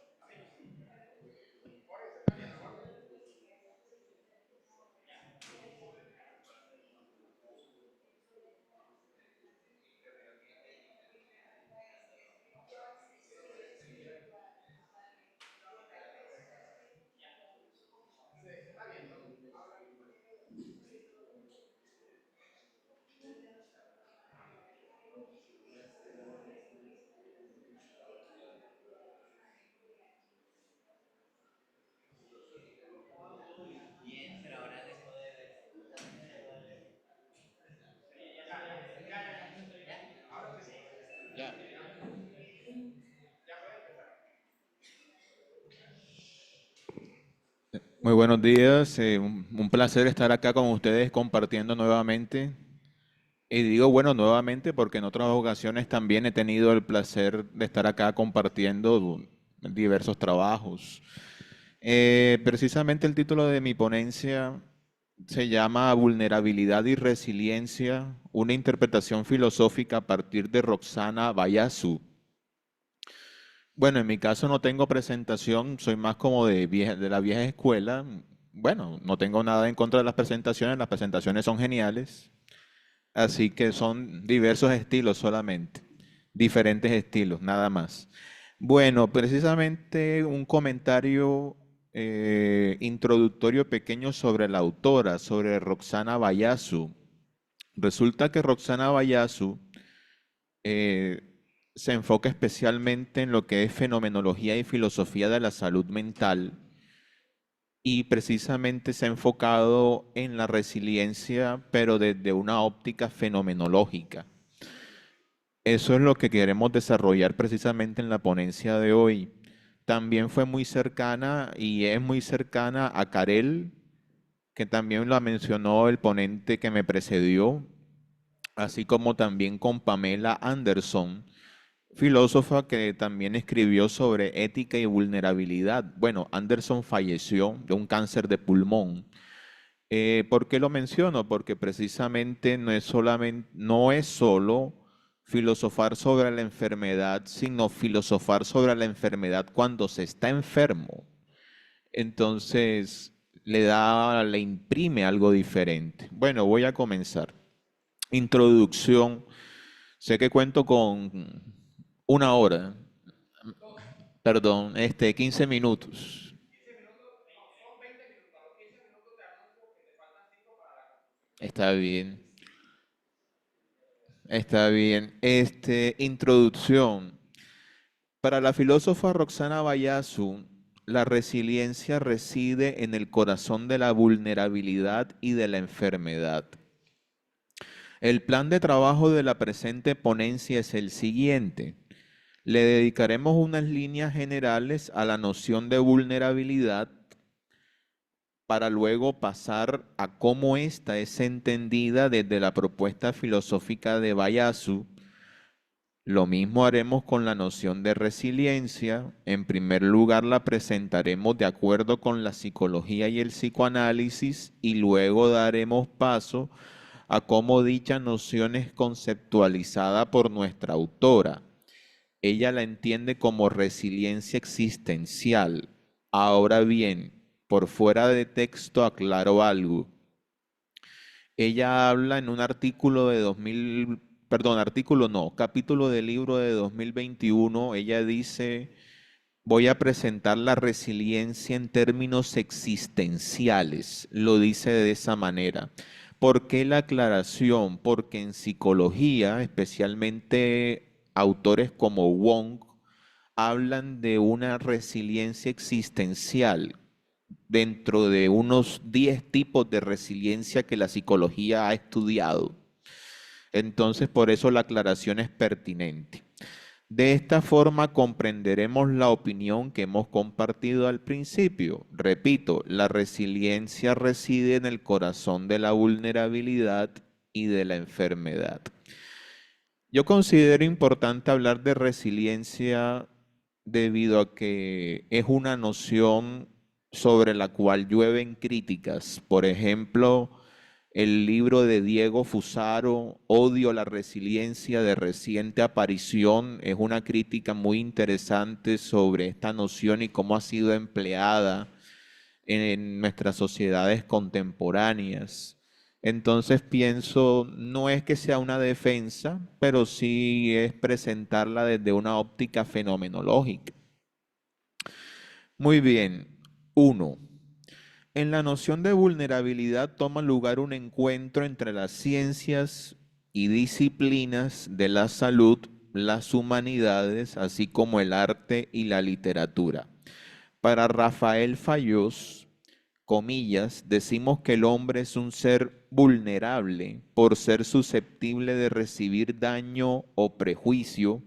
[SPEAKER 5] Ya.
[SPEAKER 6] Muy buenos días, un placer estar acá con ustedes compartiendo nuevamente. Y digo bueno nuevamente porque en otras ocasiones también he tenido el placer de estar acá compartiendo diversos trabajos. Precisamente el título de mi ponencia se llama Vulnerabilidad y Resiliencia, una interpretación filosófica a partir de Roxana Bayasu. Bueno, en mi caso no tengo presentación, soy más como de la vieja escuela. Bueno, no tengo nada en contra de las presentaciones son geniales, así que son diversos estilos solamente, diferentes estilos, nada más. Bueno, precisamente un comentario introductorio pequeño sobre la autora, sobre Roxana Bayasu. Resulta que Roxana Bayasu eh, se enfoca especialmente en lo que es fenomenología y filosofía de la salud mental y precisamente se ha enfocado en la resiliencia, pero desde una óptica fenomenológica. Eso es lo que queremos desarrollar precisamente en la ponencia de hoy. También fue muy cercana y es muy cercana a Carel, que también la mencionó el ponente que me precedió, así como también con Pamela Anderson, filósofa que también escribió sobre ética y vulnerabilidad. Bueno, Anderson falleció de un cáncer de pulmón. ¿Por qué lo menciono? Porque precisamente no es solo filosofar sobre la enfermedad, sino filosofar sobre la enfermedad cuando se está enfermo. Entonces, le imprime algo diferente. Bueno, voy a comenzar. Introducción. Sé que cuento con una hora, perdón, 15 minutos. Está bien, está bien. Introducción. Para la filósofa Roxana Bayasu, la resiliencia reside en el corazón de la vulnerabilidad y de la enfermedad. El plan de trabajo de la presente ponencia es el siguiente. Le dedicaremos unas líneas generales a la noción de vulnerabilidad para luego pasar a cómo ésta es entendida desde la propuesta filosófica de Bayasu. Lo mismo haremos con la noción de resiliencia. En primer lugar, la presentaremos de acuerdo con la psicología y el psicoanálisis y luego daremos paso a cómo dicha noción es conceptualizada por nuestra autora. Ella la entiende como resiliencia existencial. Ahora bien, por fuera de texto aclaro algo. Ella habla en un artículo de capítulo del libro de 2021, ella dice, voy a presentar la resiliencia en términos existenciales, lo dice de esa manera. ¿Por qué la aclaración? Porque en psicología, especialmente autores como Wong, hablan de una resiliencia existencial dentro de unos 10 tipos de resiliencia que la psicología ha estudiado. Entonces, por eso la aclaración es pertinente. De esta forma comprenderemos la opinión que hemos compartido al principio. Repito, la resiliencia reside en el corazón de la vulnerabilidad y de la enfermedad. Yo considero importante hablar de resiliencia debido a que es una noción sobre la cual llueven críticas. Por ejemplo, el libro de Diego Fusaro, Odio la resiliencia, de reciente aparición, es una crítica muy interesante sobre esta noción y cómo ha sido empleada en nuestras sociedades contemporáneas. Entonces pienso, no es que sea una defensa, pero sí es presentarla desde una óptica fenomenológica. Muy bien. 1. En la noción de vulnerabilidad toma lugar un encuentro entre las ciencias y disciplinas de la salud, las humanidades, así como el arte y la literatura. Para Rafael Fayós, comillas, decimos que el hombre es un ser vulnerable por ser susceptible de recibir daño o perjuicio,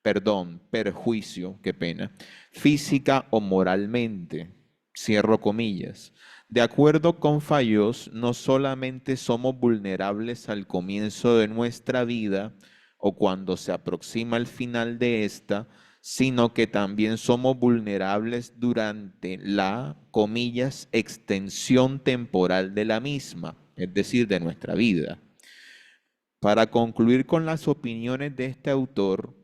[SPEAKER 6] qué pena, física o moralmente. Cierro comillas. De acuerdo con Fayós, no solamente somos vulnerables al comienzo de nuestra vida o cuando se aproxima el final de esta, sino que también somos vulnerables durante la, comillas, extensión temporal de la misma, es decir, de nuestra vida. Para concluir con las opiniones de este autor,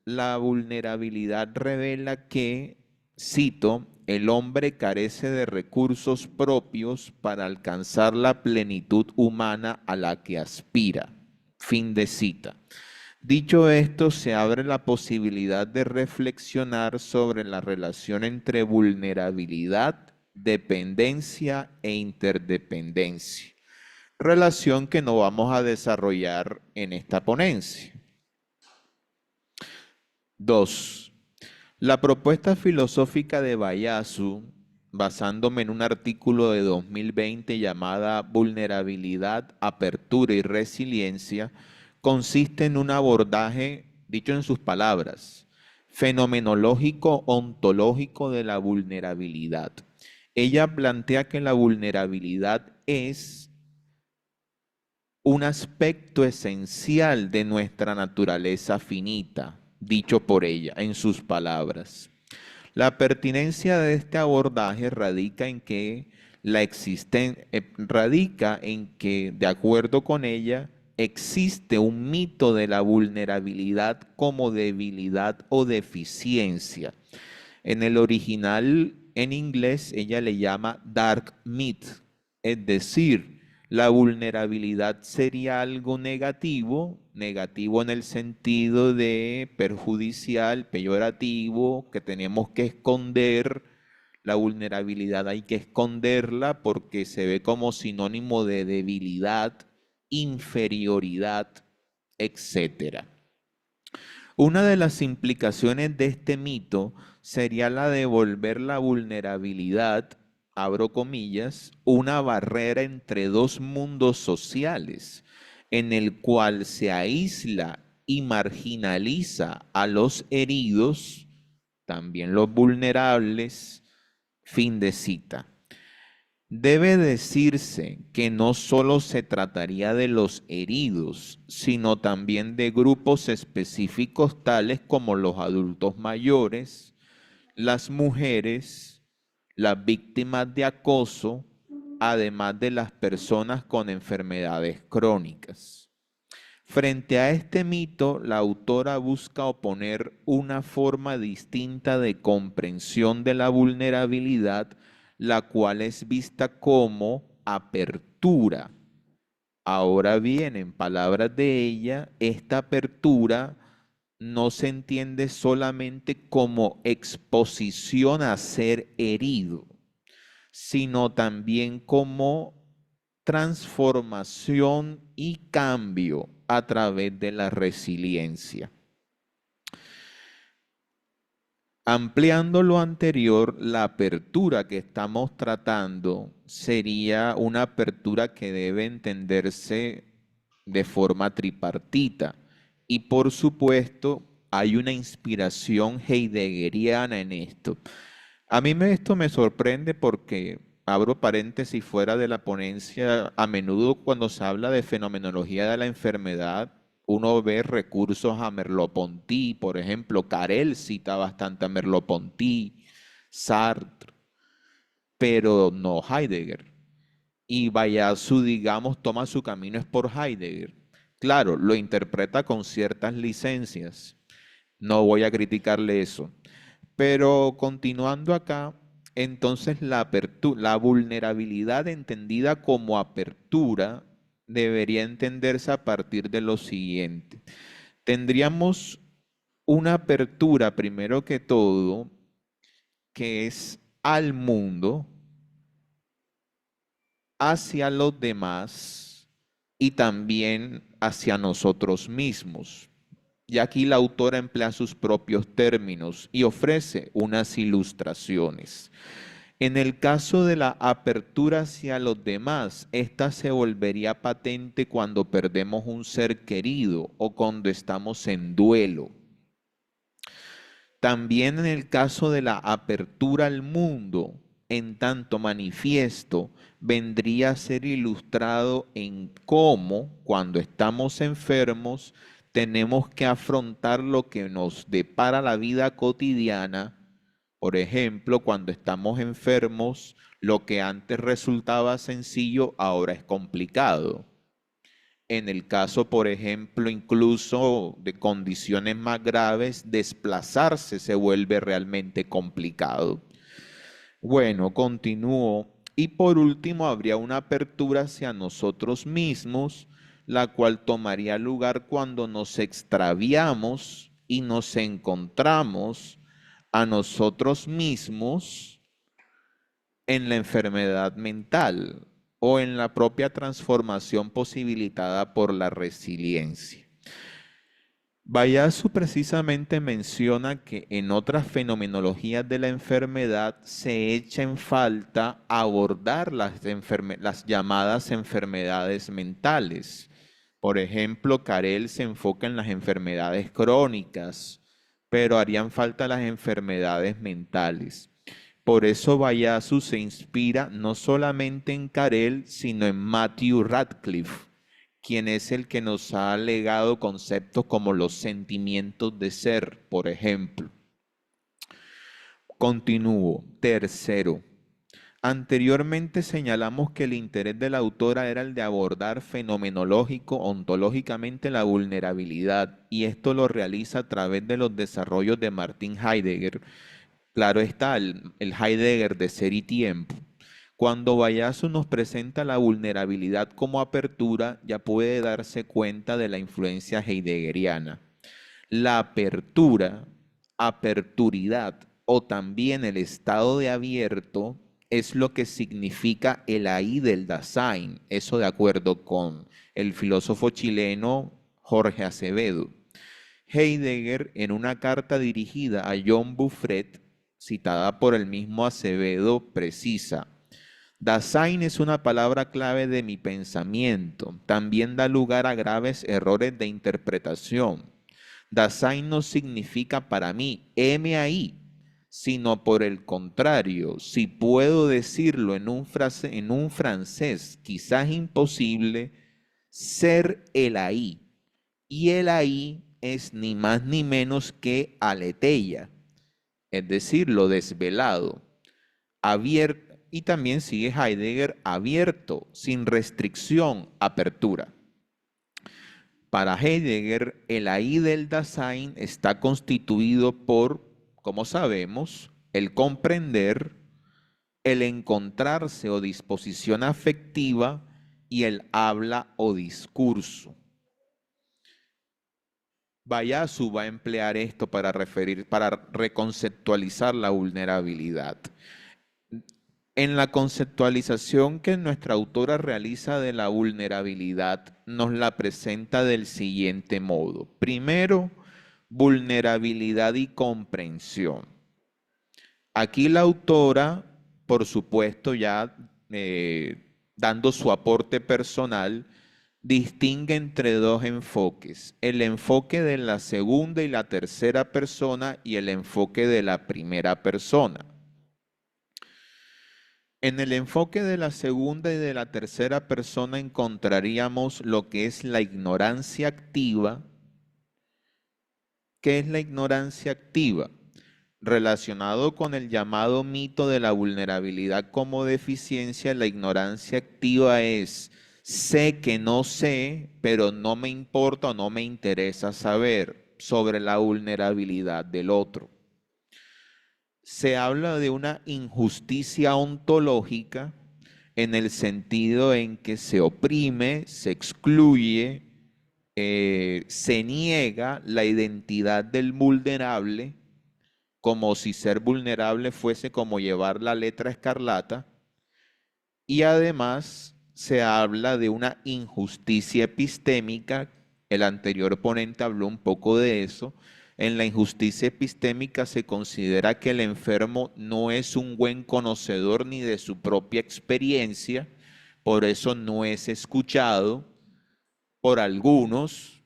[SPEAKER 6] la vulnerabilidad revela que, cito, el hombre carece de recursos propios para alcanzar la plenitud humana a la que aspira. Fin de cita. Dicho esto, se abre la posibilidad de reflexionar sobre la relación entre vulnerabilidad, dependencia e interdependencia, relación que no vamos a desarrollar en esta ponencia. 2. La propuesta filosófica de Bayasu, basándome en un artículo de 2020 llamada Vulnerabilidad, Apertura y Resiliencia, consiste en un abordaje, dicho en sus palabras, fenomenológico ontológico de la vulnerabilidad. Ella plantea que la vulnerabilidad es un aspecto esencial de nuestra naturaleza finita, dicho por ella en sus palabras. La pertinencia de este abordaje radica en que de acuerdo con ella, existe un mito de la vulnerabilidad como debilidad o deficiencia. En el original, en inglés, ella le llama dark myth, es decir, la vulnerabilidad sería algo negativo, negativo en el sentido de perjudicial, peyorativo, que tenemos que esconder. La vulnerabilidad hay que esconderla porque se ve como sinónimo de debilidad, inferioridad, etc. Una de las implicaciones de este mito sería la de volver la vulnerabilidad, abro comillas, una barrera entre dos mundos sociales, en el cual se aísla y marginaliza a los heridos, también los vulnerables. Fin de cita. Debe decirse que no solo se trataría de los heridos, sino también de grupos específicos tales como los adultos mayores, las mujeres, las víctimas de acoso, además de las personas con enfermedades crónicas. Frente a este mito, la autora busca oponer una forma distinta de comprensión de la vulnerabilidad, la cual es vista como apertura. Ahora bien, en palabras de ella, esta apertura no se entiende solamente como exposición a ser herido, sino también como transformación y cambio a través de la resiliencia. Ampliando lo anterior, la apertura que estamos tratando sería una apertura que debe entenderse de forma tripartita y, por supuesto, hay una inspiración heideggeriana en esto. Esto me sorprende porque, abro paréntesis, fuera de la ponencia, a menudo cuando se habla de fenomenología de la enfermedad, uno ve recursos a Merleau-Ponty, por ejemplo, Carel cita bastante a Merleau-Ponty, Sartre, pero no Heidegger. Y Bayasu, digamos, toma su camino es por Heidegger. Claro, lo interpreta con ciertas licencias. No voy a criticarle eso. Pero continuando acá, entonces la vulnerabilidad entendida como apertura debería entenderse a partir de lo siguiente. Tendríamos una apertura, primero que todo, que es al mundo, hacia los demás y también hacia nosotros mismos. Y aquí la autora emplea sus propios términos y ofrece unas ilustraciones. En el caso de la apertura hacia los demás, esta se volvería patente cuando perdemos un ser querido o cuando estamos en duelo. También en el caso de la apertura al mundo, en tanto manifiesto, vendría a ser ilustrado en cómo, cuando estamos enfermos, tenemos que afrontar lo que nos depara la vida cotidiana. Por ejemplo, cuando estamos enfermos, lo que antes resultaba sencillo, ahora es complicado. En el caso, por ejemplo, incluso de condiciones más graves, desplazarse se vuelve realmente complicado. Bueno, continúo. Y por último, habría una apertura hacia nosotros mismos, la cual tomaría lugar cuando nos extraviamos y nos encontramos a nosotros mismos en la enfermedad mental o en la propia transformación posibilitada por la resiliencia. Bayasu precisamente menciona que en otras fenomenologías de la enfermedad se echa en falta abordar las llamadas enfermedades mentales. Por ejemplo, Carel se enfoca en las enfermedades crónicas, pero harían falta las enfermedades mentales. Por eso Bayasu se inspira no solamente en Carel, sino en Matthew Radcliffe, quien es el que nos ha legado conceptos como los sentimientos de ser, por ejemplo. Continúo. Tercero. Anteriormente señalamos que el interés de la autora era el de abordar fenomenológico, ontológicamente la vulnerabilidad, y esto lo realiza a través de los desarrollos de Martin Heidegger. Claro está, el Heidegger de Ser y Tiempo. Cuando Bayasu nos presenta la vulnerabilidad como apertura, ya puede darse cuenta de la influencia heideggeriana. La apertura, aperturidad o también el estado de abierto es lo que significa el ahí del Dasein, eso de acuerdo con el filósofo chileno Jorge Acevedo. Heidegger, en una carta dirigida a John Buffret, citada por el mismo Acevedo, precisa: Dasein es una palabra clave de mi pensamiento. También da lugar a graves errores de interpretación. Dasein no significa para mí, heme ahí, sino por el contrario, si puedo decirlo en un francés quizás imposible, ser el ahí. Y el ahí es ni más ni menos que aletheia, es decir, lo desvelado, abierto. Y también sigue Heidegger, abierto, sin restricción, apertura. Para Heidegger, el ahí del Dasein está constituido por, como sabemos, el comprender, el encontrarse o disposición afectiva y el habla o discurso. Bayasu va a emplear esto para reconceptualizar la vulnerabilidad. En la conceptualización que nuestra autora realiza de la vulnerabilidad, nos la presenta del siguiente modo. Primero, vulnerabilidad y comprensión. Aquí la autora, por supuesto, ya dando su aporte personal, distingue entre dos enfoques, el enfoque de la segunda y la tercera persona y el enfoque de la primera persona. En el enfoque de la segunda y de la tercera persona encontraríamos lo que es la ignorancia activa. ¿Qué es la ignorancia activa? Relacionado con el llamado mito de la vulnerabilidad como deficiencia, la ignorancia activa es: sé que no sé, pero no me importa o no me interesa saber sobre la vulnerabilidad del otro. Se habla de una injusticia ontológica en el sentido en que se oprime, se excluye, se niega la identidad del vulnerable, como si ser vulnerable fuese como llevar la letra escarlata, y además se habla de una injusticia epistémica. El anterior ponente habló un poco de eso. En la injusticia epistémica se considera que el enfermo no es un buen conocedor ni de su propia experiencia, por eso no es escuchado por algunos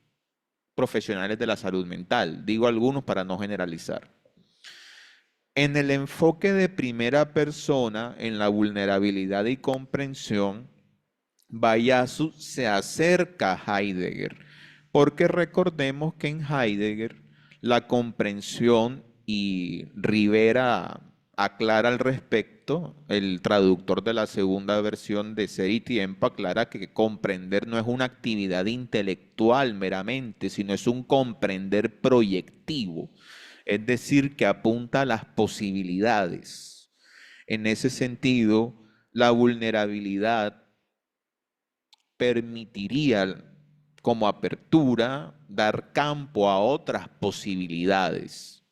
[SPEAKER 6] profesionales de la salud mental. Digo algunos para no generalizar. En el enfoque de primera persona, en la vulnerabilidad y comprensión, Bayasu se acerca a Heidegger, porque recordemos que en Heidegger la comprensión, y Rivera aclara al respecto, el traductor de la segunda versión de Ser y Tiempo aclara que comprender no es una actividad intelectual meramente, sino es un comprender proyectivo, es decir, que apunta a las posibilidades. En ese sentido, la vulnerabilidad permitiría como apertura dar campo a otras posibilidades,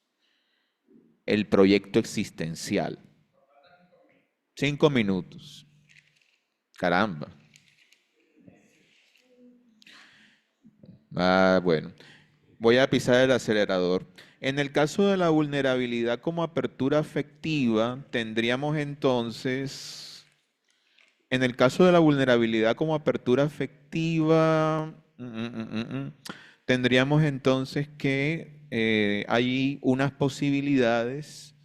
[SPEAKER 6] el proyecto existencial. 5 minutos. Caramba. Bueno, voy a pisar el acelerador. En el caso de la vulnerabilidad como apertura afectiva, tendríamos entonces, en el caso de la vulnerabilidad como apertura afectiva, tendríamos entonces que hay unas posibilidades.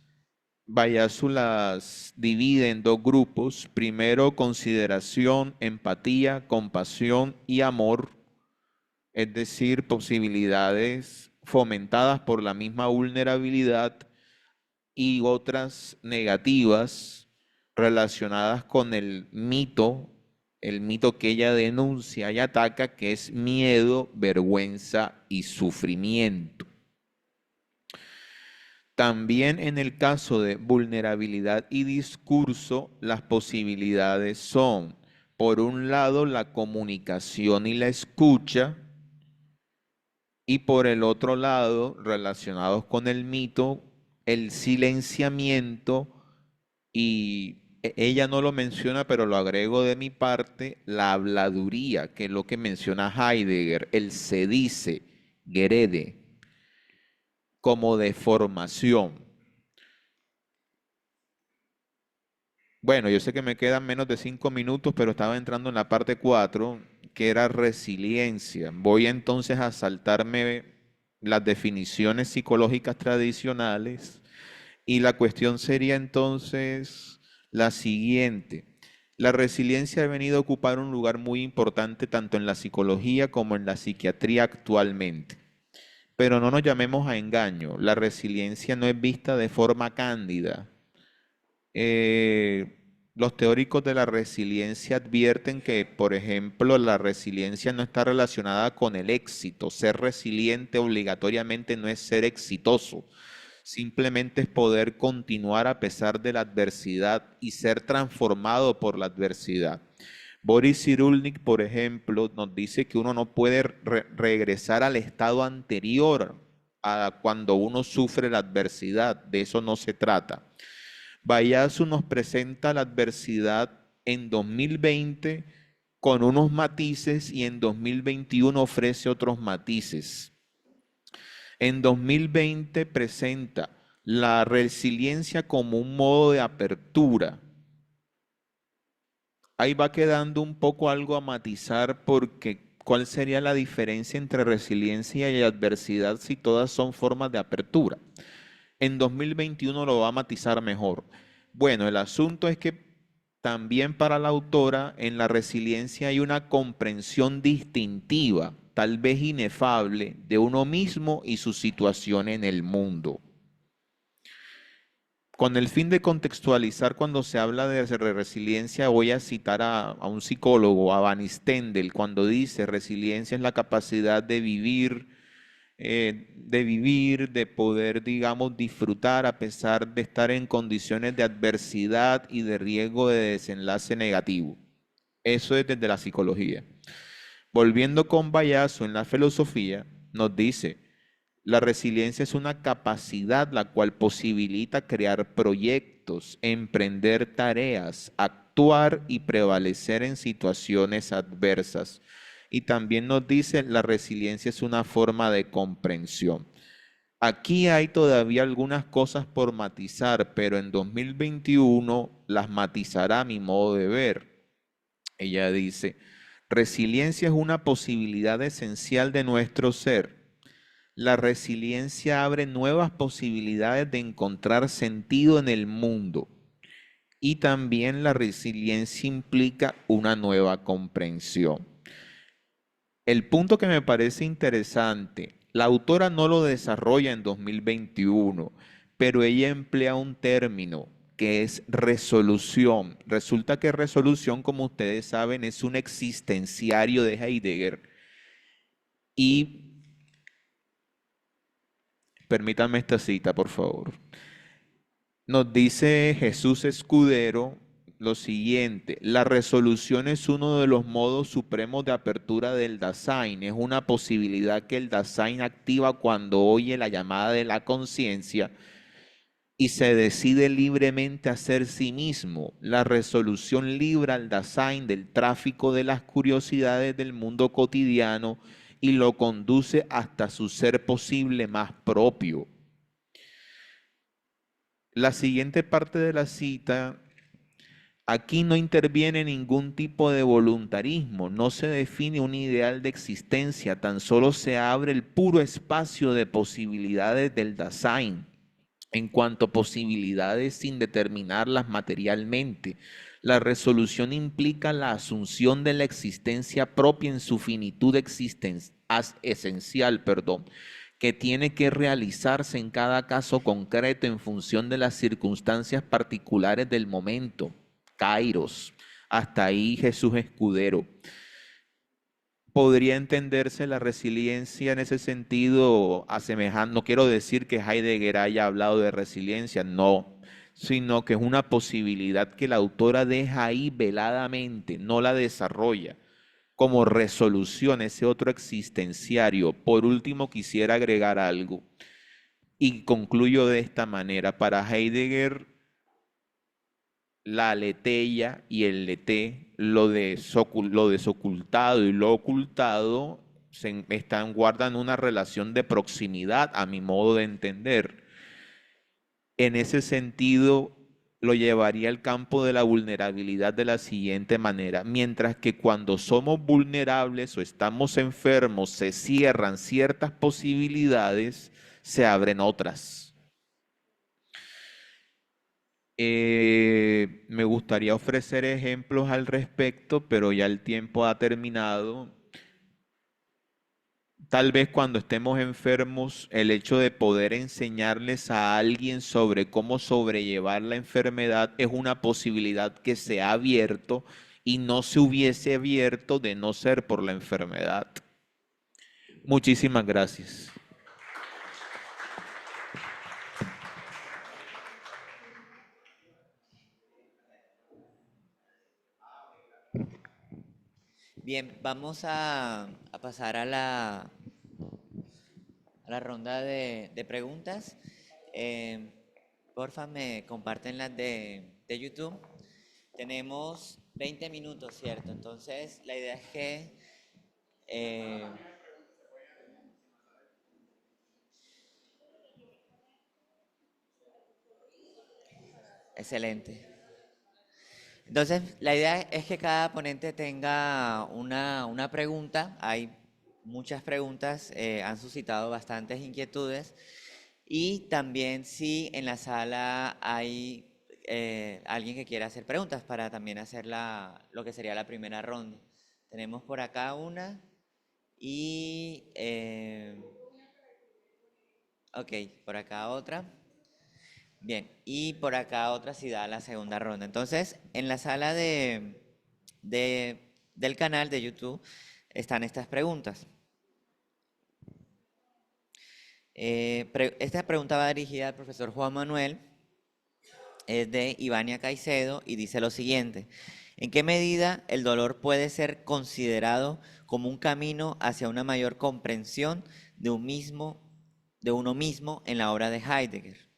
[SPEAKER 6] Bayasu las divide en dos grupos. Primero, consideración, empatía, compasión y amor, es decir, posibilidades fomentadas por la misma vulnerabilidad, y otras negativas relacionadas con el mito que ella denuncia y ataca, que es miedo, vergüenza y sufrimiento. También en el caso de vulnerabilidad y discurso, las posibilidades son, por un lado, la comunicación y la escucha, y por el otro lado, relacionados con el mito, el silenciamiento y ella no lo menciona, pero lo agrego de mi parte, la habladuría, que es lo que menciona Heidegger, el se dice, Gerede, como deformación. Bueno, yo sé que me quedan menos de 5 minutos, pero estaba entrando en la parte 4, que era resiliencia. Voy entonces a saltarme las definiciones psicológicas tradicionales, y la cuestión sería entonces la siguiente. La resiliencia ha venido a ocupar un lugar muy importante tanto en la psicología como en la psiquiatría actualmente. Pero no nos llamemos a engaño, la resiliencia no es vista de forma cándida. Los teóricos de la resiliencia advierten que, por ejemplo, la resiliencia no está relacionada con el éxito. Ser resiliente obligatoriamente no es ser exitoso. Simplemente es poder continuar a pesar de la adversidad y ser transformado por la adversidad. Boris Cyrulnik, por ejemplo, nos dice que uno no puede regresar al estado anterior a cuando uno sufre la adversidad. De eso no se trata. Bayasu nos presenta la adversidad en 2020 con unos matices y en 2021 ofrece otros matices. En 2020 presenta la resiliencia como un modo de apertura. Ahí va quedando un poco algo a matizar, porque ¿cuál sería la diferencia entre resiliencia y adversidad si todas son formas de apertura? En 2021 lo va a matizar mejor. Bueno, el asunto es que también para la autora en la resiliencia hay una comprensión distintiva, tal vez inefable, de uno mismo y su situación en el mundo. Con el fin de contextualizar cuando se habla de resiliencia, voy a citar a un psicólogo, a Van Stendel, cuando dice, resiliencia es la capacidad de poder, digamos, disfrutar a pesar de estar en condiciones de adversidad y de riesgo de desenlace negativo. Eso es desde la psicología. Volviendo con Bayazo en la filosofía, nos dice, la resiliencia es una capacidad la cual posibilita crear proyectos, emprender tareas, actuar y prevalecer en situaciones adversas. Y también nos dice, la resiliencia es una forma de comprensión. Aquí hay todavía algunas cosas por matizar, pero en 2021 las matizará a mi modo de ver. Ella dice, resiliencia es una posibilidad esencial de nuestro ser. La resiliencia abre nuevas posibilidades de encontrar sentido en el mundo y también la resiliencia implica una nueva comprensión. El punto que me parece interesante, la autora no lo desarrolla en 2021, pero ella emplea un término que es resolución. Resulta que resolución, como ustedes saben, es un existenciario de Heidegger y permítanme esta cita, por favor. Nos dice Jesús Escudero lo siguiente, la resolución es uno de los modos supremos de apertura del Dasein, es una posibilidad que el Dasein activa cuando oye la llamada de la conciencia y se decide libremente a ser sí mismo. La resolución libra al Dasein del tráfico de las curiosidades del mundo cotidiano y lo conduce hasta su ser posible más propio. La siguiente parte de la cita, aquí no interviene ningún tipo de voluntarismo, no se define un ideal de existencia, tan solo se abre el puro espacio de posibilidades del Dasein, en cuanto a posibilidades sin determinarlas materialmente. La resolución implica la asunción de la existencia propia en su finitud esencial, que tiene que realizarse en cada caso concreto en función de las circunstancias particulares del momento. Kairos. Hasta ahí Jesús Escudero. Podría entenderse la resiliencia en ese sentido asemejando, no quiero decir que Heidegger haya hablado de resiliencia, no, sino que es una posibilidad que la autora deja ahí veladamente, no la desarrolla como resolución, ese otro existenciario. Por último, quisiera agregar algo y concluyo de esta manera. Para Heidegger, la aletheia y el leté, lo desocultado y lo ocultado, guardan una relación de proximidad, a mi modo de entender. En ese sentido, lo llevaría al campo de la vulnerabilidad de la siguiente manera. Mientras que cuando somos vulnerables o estamos enfermos, se cierran ciertas posibilidades, se abren otras. Me gustaría ofrecer ejemplos al respecto, pero ya el tiempo ha terminado. Tal vez cuando estemos enfermos, el hecho de poder enseñarles a alguien sobre cómo sobrellevar la enfermedad es una posibilidad que se ha abierto y no se hubiese abierto de no ser por la enfermedad. Muchísimas gracias.
[SPEAKER 3] Bien, vamos a pasar a la ronda de preguntas. Porfa, me comparten las de YouTube. Tenemos 20 minutos, ¿cierto? Entonces, la idea es que... eh, excelente. Entonces, la idea es que cada ponente tenga una pregunta. Hay muchas preguntas, han suscitado bastantes inquietudes. Y también si en la sala hay alguien que quiera hacer preguntas para también hacer lo que sería la primera ronda. Tenemos por acá una y, ok, por acá otra. Bien, y por acá otra si da la segunda ronda. Entonces, en la sala del canal de YouTube están estas preguntas. Esta pregunta va dirigida al profesor Juan Manuel, es de Ivania Caicedo y dice lo siguiente: ¿en qué medida el dolor puede ser considerado como un camino hacia una mayor comprensión de uno mismo en la obra de Heidegger?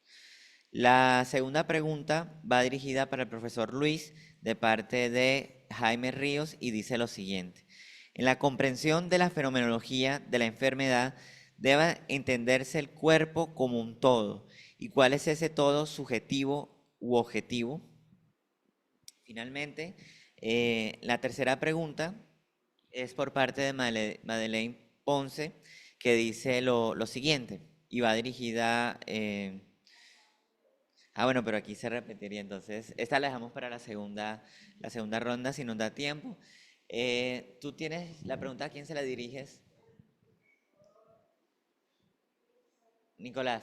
[SPEAKER 3] La segunda pregunta va dirigida para el profesor Luis de parte de Jaime Ríos y dice lo siguiente: en la comprensión de la fenomenología de la enfermedad debe entenderse el cuerpo como un todo. ¿Y cuál es ese todo subjetivo u objetivo? Finalmente, la tercera pregunta es por parte de Madeleine Ponce, que dice lo siguiente y va dirigida... bueno, pero aquí se repetiría, entonces esta la dejamos para la segunda ronda si nos da tiempo. Tú tienes la pregunta, ¿a quién se la diriges? Nicolás.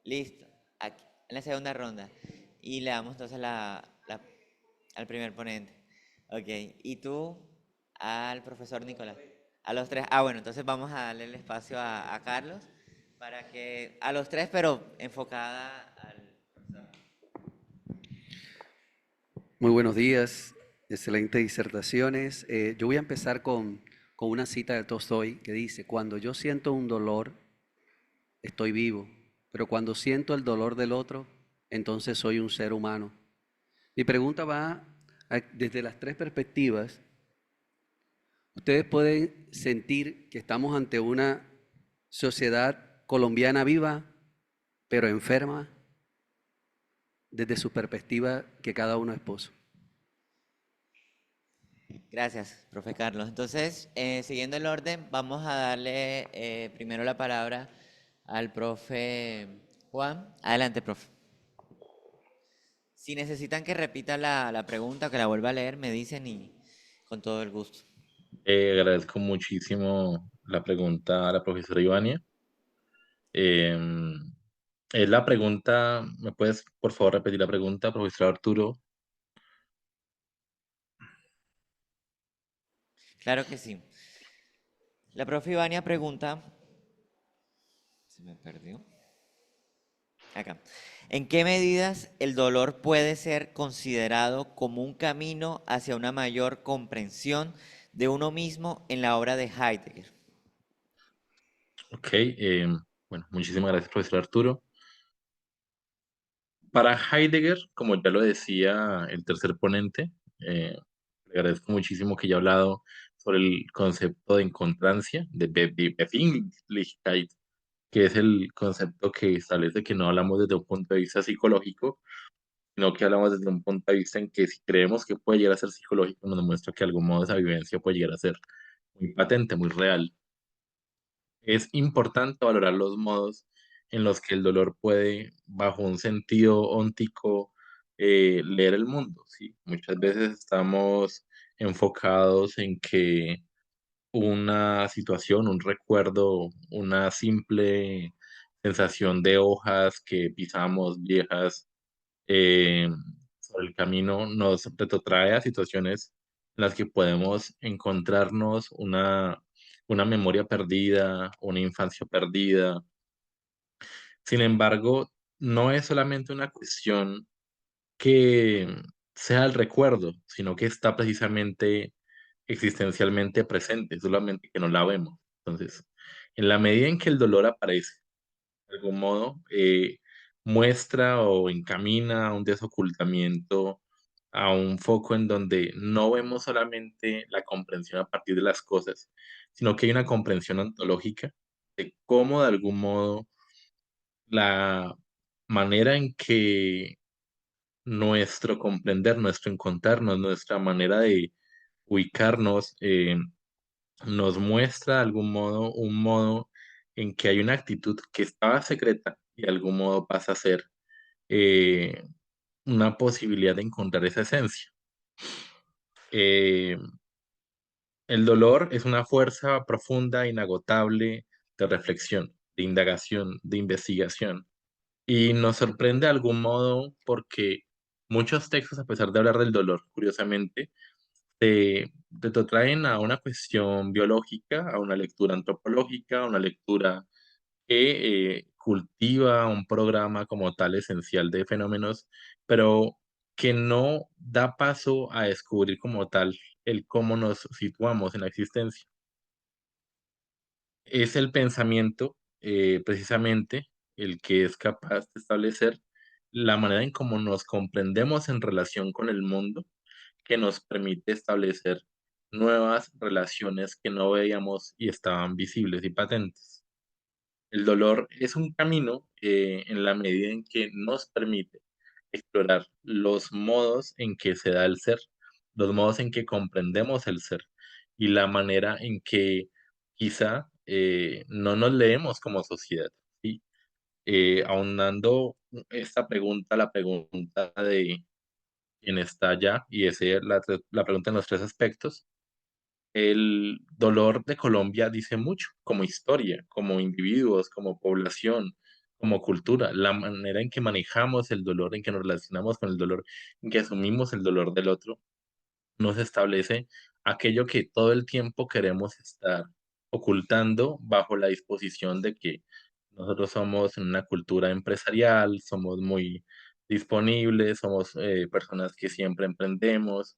[SPEAKER 3] Listo, aquí, en la segunda ronda. Y le damos entonces al primer ponente. Ok, y tú al profesor Nicolás. A los tres. Bueno, entonces vamos a darle el espacio a Carlos para que, a los tres, pero enfocada al profesor.
[SPEAKER 7] Muy buenos días, excelentes disertaciones. Yo voy a empezar con una cita de Tolstoy que dice: cuando yo siento un dolor, estoy vivo, pero cuando siento el dolor del otro, entonces soy un ser humano. Mi pregunta va desde las tres perspectivas. Ustedes pueden sentir que estamos ante una sociedad colombiana viva, pero enferma, desde su perspectiva que cada uno es esposo.
[SPEAKER 3] Gracias, profe Carlos. Entonces, siguiendo el orden, vamos a darle primero la palabra al profe Juan. Adelante, profe. Si necesitan que repita la pregunta o que la vuelva a leer, me dicen y con todo el gusto.
[SPEAKER 2] Agradezco muchísimo la pregunta a la profesora Ivania. Em, es la pregunta, ¿me puedes por favor repetir la pregunta, profesor Arturo?
[SPEAKER 3] Claro que sí. La profe Ivania pregunta, se me perdió. Acá. ¿En qué medidas el dolor puede ser considerado como un camino hacia una mayor comprensión de uno mismo en la obra de Heidegger?
[SPEAKER 2] Ok, bueno, muchísimas gracias, profesor Arturo. Para Heidegger, como ya lo decía el tercer ponente, le agradezco muchísimo que haya hablado sobre el concepto de encontrancia, de Befindlichkeit, que es el concepto que establece que no hablamos desde un punto de vista psicológico, sino que hablamos desde un punto de vista en que si creemos que puede llegar a ser psicológico, nos demuestra que de algún modo esa vivencia puede llegar a ser muy patente, muy real. Es importante valorar los modos en los que el dolor puede, bajo un sentido óntico, leer el mundo, ¿sí? Muchas veces estamos enfocados en que una situación, un recuerdo, una simple sensación de hojas que pisamos viejas eh, sobre el camino nos retrotrae a situaciones en las que podemos encontrarnos una memoria perdida, una infancia perdida. Sin embargo, no es solamente una cuestión que sea el recuerdo, sino que está precisamente existencialmente presente, solamente que no la vemos. Entonces, en la medida en que el dolor aparece, de algún modo, muestra o encamina a un desocultamiento, a un foco en donde no vemos solamente la comprensión a partir de las cosas, sino que hay una comprensión ontológica de cómo de algún modo la manera en que nuestro comprender, nuestro encontrarnos, nuestra manera de ubicarnos, nos muestra de algún modo un modo en que hay una actitud que estaba secreta y de algún modo pasa a ser eh, una posibilidad de encontrar esa esencia. Eh, el dolor es una fuerza profunda, inagotable de reflexión, de indagación, de investigación. Y nos sorprende de algún modo porque muchos textos, a pesar de hablar del dolor, curiosamente, te traen a una cuestión biológica, a una lectura antropológica, a una lectura que cultiva un programa como tal esencial de fenómenos, pero que no da paso a descubrir como tal el cómo nos situamos en la existencia. Es el pensamiento, precisamente, el que es capaz de establecer la manera en cómo nos comprendemos en relación con el mundo, que nos permite establecer nuevas relaciones que no veíamos y estaban visibles y patentes. El dolor es un camino en la medida en que nos permite explorar los modos en que se da el ser, los modos en que comprendemos el ser y la manera en que quizá no nos leemos como sociedad, ¿sí? Aunando esta pregunta, la pregunta de quién está allá, y ese, la pregunta en los tres aspectos, el dolor de Colombia dice mucho, como historia, como individuos, como población, como cultura, la manera en que manejamos el dolor, en que nos relacionamos con el dolor, en que asumimos el dolor del otro, nos establece aquello que todo el tiempo queremos estar ocultando bajo la disposición de que nosotros somos en una cultura empresarial, somos muy disponibles, somos personas que siempre emprendemos,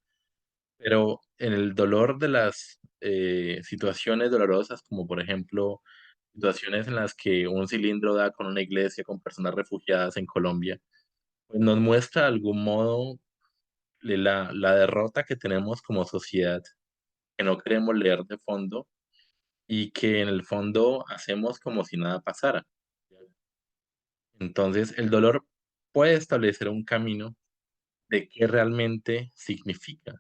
[SPEAKER 2] pero en el dolor de las situaciones dolorosas, como por ejemplo situaciones en las que un cilindro da con una iglesia, con personas refugiadas en Colombia, pues nos muestra de algún modo la derrota que tenemos como sociedad, que no queremos leer de fondo y que en el fondo hacemos como si nada pasara. Entonces, el dolor puede establecer un camino de qué realmente significa,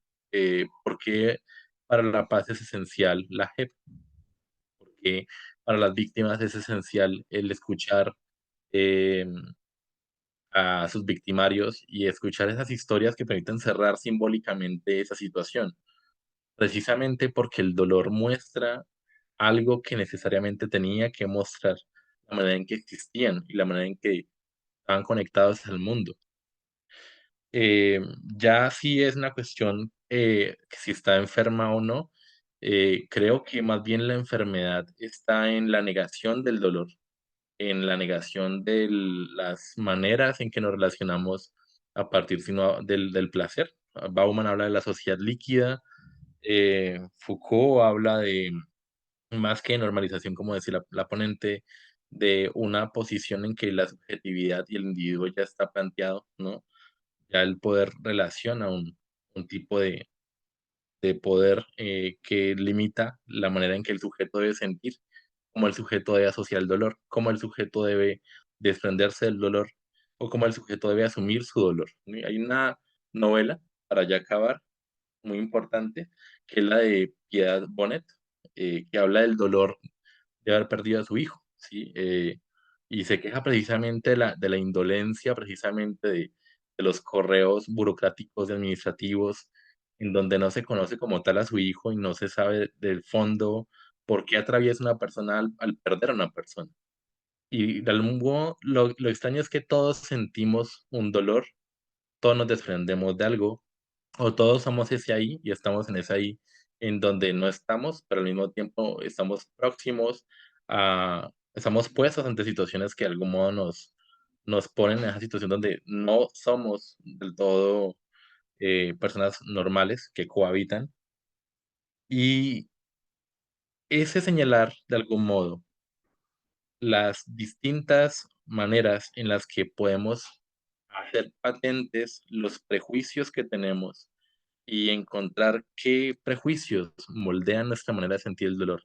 [SPEAKER 2] por qué para la paz es esencial la JEP, por qué para las víctimas es esencial el escuchar em, a sus victimarios y escuchar esas historias que permiten cerrar simbólicamente esa situación, precisamente porque el dolor muestra algo que necesariamente tenía que mostrar, la manera en que existían y la manera en que estaban conectados al mundo. Eh, ya si es una cuestión que si está enferma o no, creo que más bien la enfermedad está en la negación del dolor, en la negación de las maneras en que nos relacionamos a partir del placer. Bauman habla de la sociedad líquida, Foucault habla de más que normalización, como decía la ponente, de una posición en que la subjetividad y el individuo ya está planteado, ¿no? Ya el poder relaciona un tipo de poder que limita la manera en que el sujeto debe sentir, cómo el sujeto debe asociar el dolor, cómo el sujeto debe desprenderse del dolor o cómo el sujeto debe asumir su dolor. ¿Sí? Hay una novela, para ya acabar, muy importante, que es la de Piedad Bonet, que habla del dolor de haber perdido a su hijo, ¿sí? Y se queja precisamente de la indolencia, precisamente de los correos burocráticos y administrativos, en donde no se conoce como tal a su hijo y no se sabe del fondo por qué atraviesa una persona al perder a una persona. Y de algún modo, lo extraño es que todos sentimos un dolor, todos nos desprendemos de algo, o todos somos ese ahí y estamos en ese ahí en donde no estamos, pero al mismo tiempo estamos próximos estamos puestos ante situaciones que de algún modo nos ponen en esa situación donde no somos del todo personas normales que cohabitan. Y ese señalar de algún modo las distintas maneras en las que podemos hacer patentes los prejuicios que tenemos y encontrar qué prejuicios moldean nuestra manera de sentir el dolor,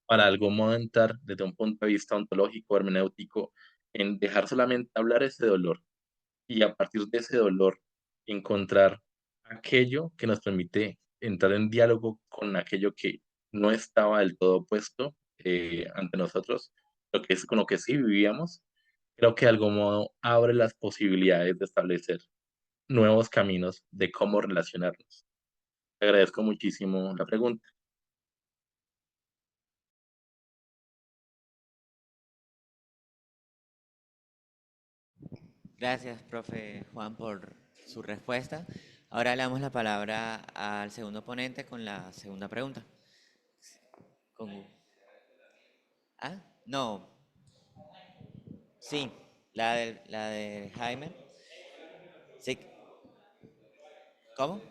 [SPEAKER 2] para de algún modo entrar desde un punto de vista ontológico, hermenéutico, en dejar solamente hablar ese dolor y a partir de ese dolor encontrar aquello que nos permite entrar en diálogo con aquello que no estaba del todo puesto ante nosotros, lo que es con lo que sí vivíamos, creo que de algún modo abre las posibilidades de establecer nuevos caminos de cómo relacionarnos. Te agradezco muchísimo la pregunta.
[SPEAKER 3] Gracias, profe Juan, por su respuesta. Ahora le damos la palabra al segundo ponente con la segunda pregunta. Con- Ah, no, sí, la de Jaime. Sí, ¿cómo?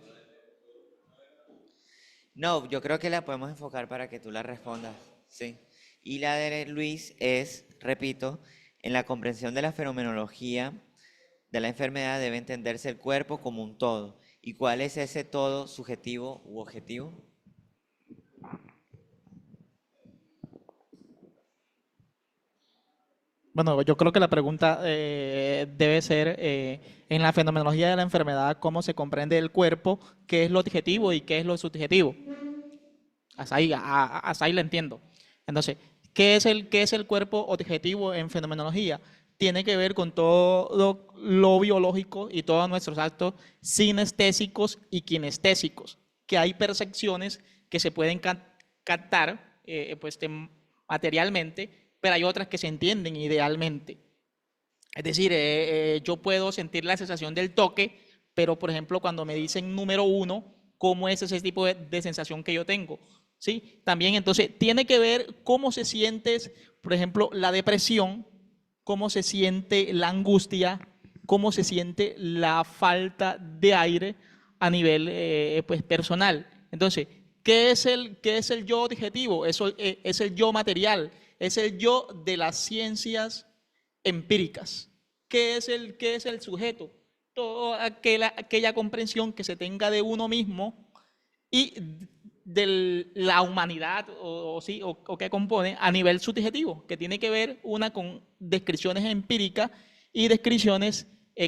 [SPEAKER 3] No, yo creo que la podemos enfocar para que tú la respondas. Sí. Y la de Luis es, repito, en la comprensión de la fenomenología de la enfermedad debe entenderse el cuerpo como un todo. ¿Y cuál es ese todo subjetivo u objetivo?
[SPEAKER 4] Bueno, yo creo que la pregunta debe ser, en la fenomenología de la enfermedad, ¿cómo se comprende el cuerpo? ¿Qué es lo objetivo y qué es lo subjetivo? Hasta ahí la entiendo. Entonces, ¿qué es el cuerpo objetivo en fenomenología? Tiene que ver con todo lo biológico y todos nuestros actos sinestésicos y kinestésicos, que hay percepciones que se pueden captar pues, materialmente, pero hay otras que se entienden idealmente. Es decir, yo puedo sentir la sensación del toque, pero por ejemplo, cuando me dicen número uno, ¿cómo es ese tipo de sensación que yo tengo? ¿Sí? También entonces tiene que ver cómo se siente, por ejemplo, la depresión, cómo se siente la angustia, cómo se siente la falta de aire a nivel pues, personal. Entonces, ¿qué es el yo objetivo? Eso es el yo material, es el yo de las ciencias empíricas. ¿Qué es el sujeto? Toda aquella comprensión que se tenga de uno mismo y de la humanidad sí, o que compone a nivel subjetivo, que tiene que ver una con descripciones empíricas y descripciones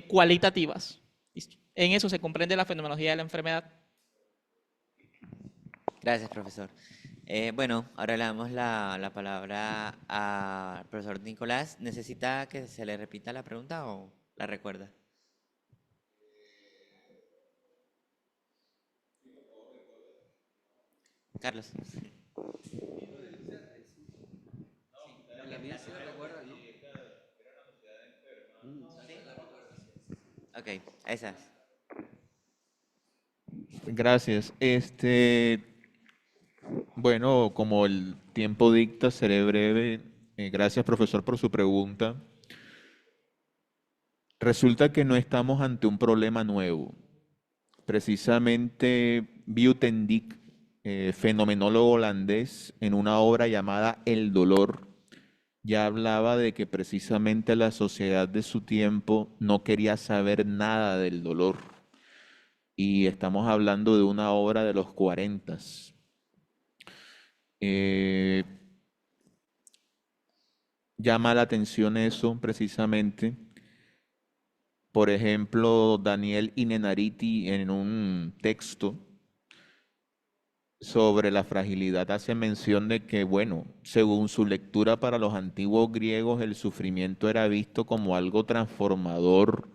[SPEAKER 4] cualitativas. ¿Listo? En eso se comprende la fenomenología de la enfermedad.
[SPEAKER 3] Gracias, profesor. Bueno, ahora le damos la palabra al profesor Nicolás. ¿Necesita que se le repita la pregunta o la recuerda? Carlos.
[SPEAKER 7] La mía sí la recuerdan, ¿no?
[SPEAKER 3] Ok, esas.
[SPEAKER 6] Gracias. Bueno, como el tiempo dicta, seré breve. Gracias, profesor, por su pregunta. Resulta que no estamos ante un problema nuevo. Precisamente Buitendijk, fenomenólogo holandés, en una obra llamada El dolor, ya hablaba de que precisamente la sociedad de su tiempo no quería saber nada del dolor. Y estamos hablando de una obra de los 40. Eh, llama la atención eso precisamente. Por ejemplo, Daniel Inenariti en un texto sobre la fragilidad hace mención de que, bueno, según su lectura para los antiguos griegos, el sufrimiento era visto como algo transformador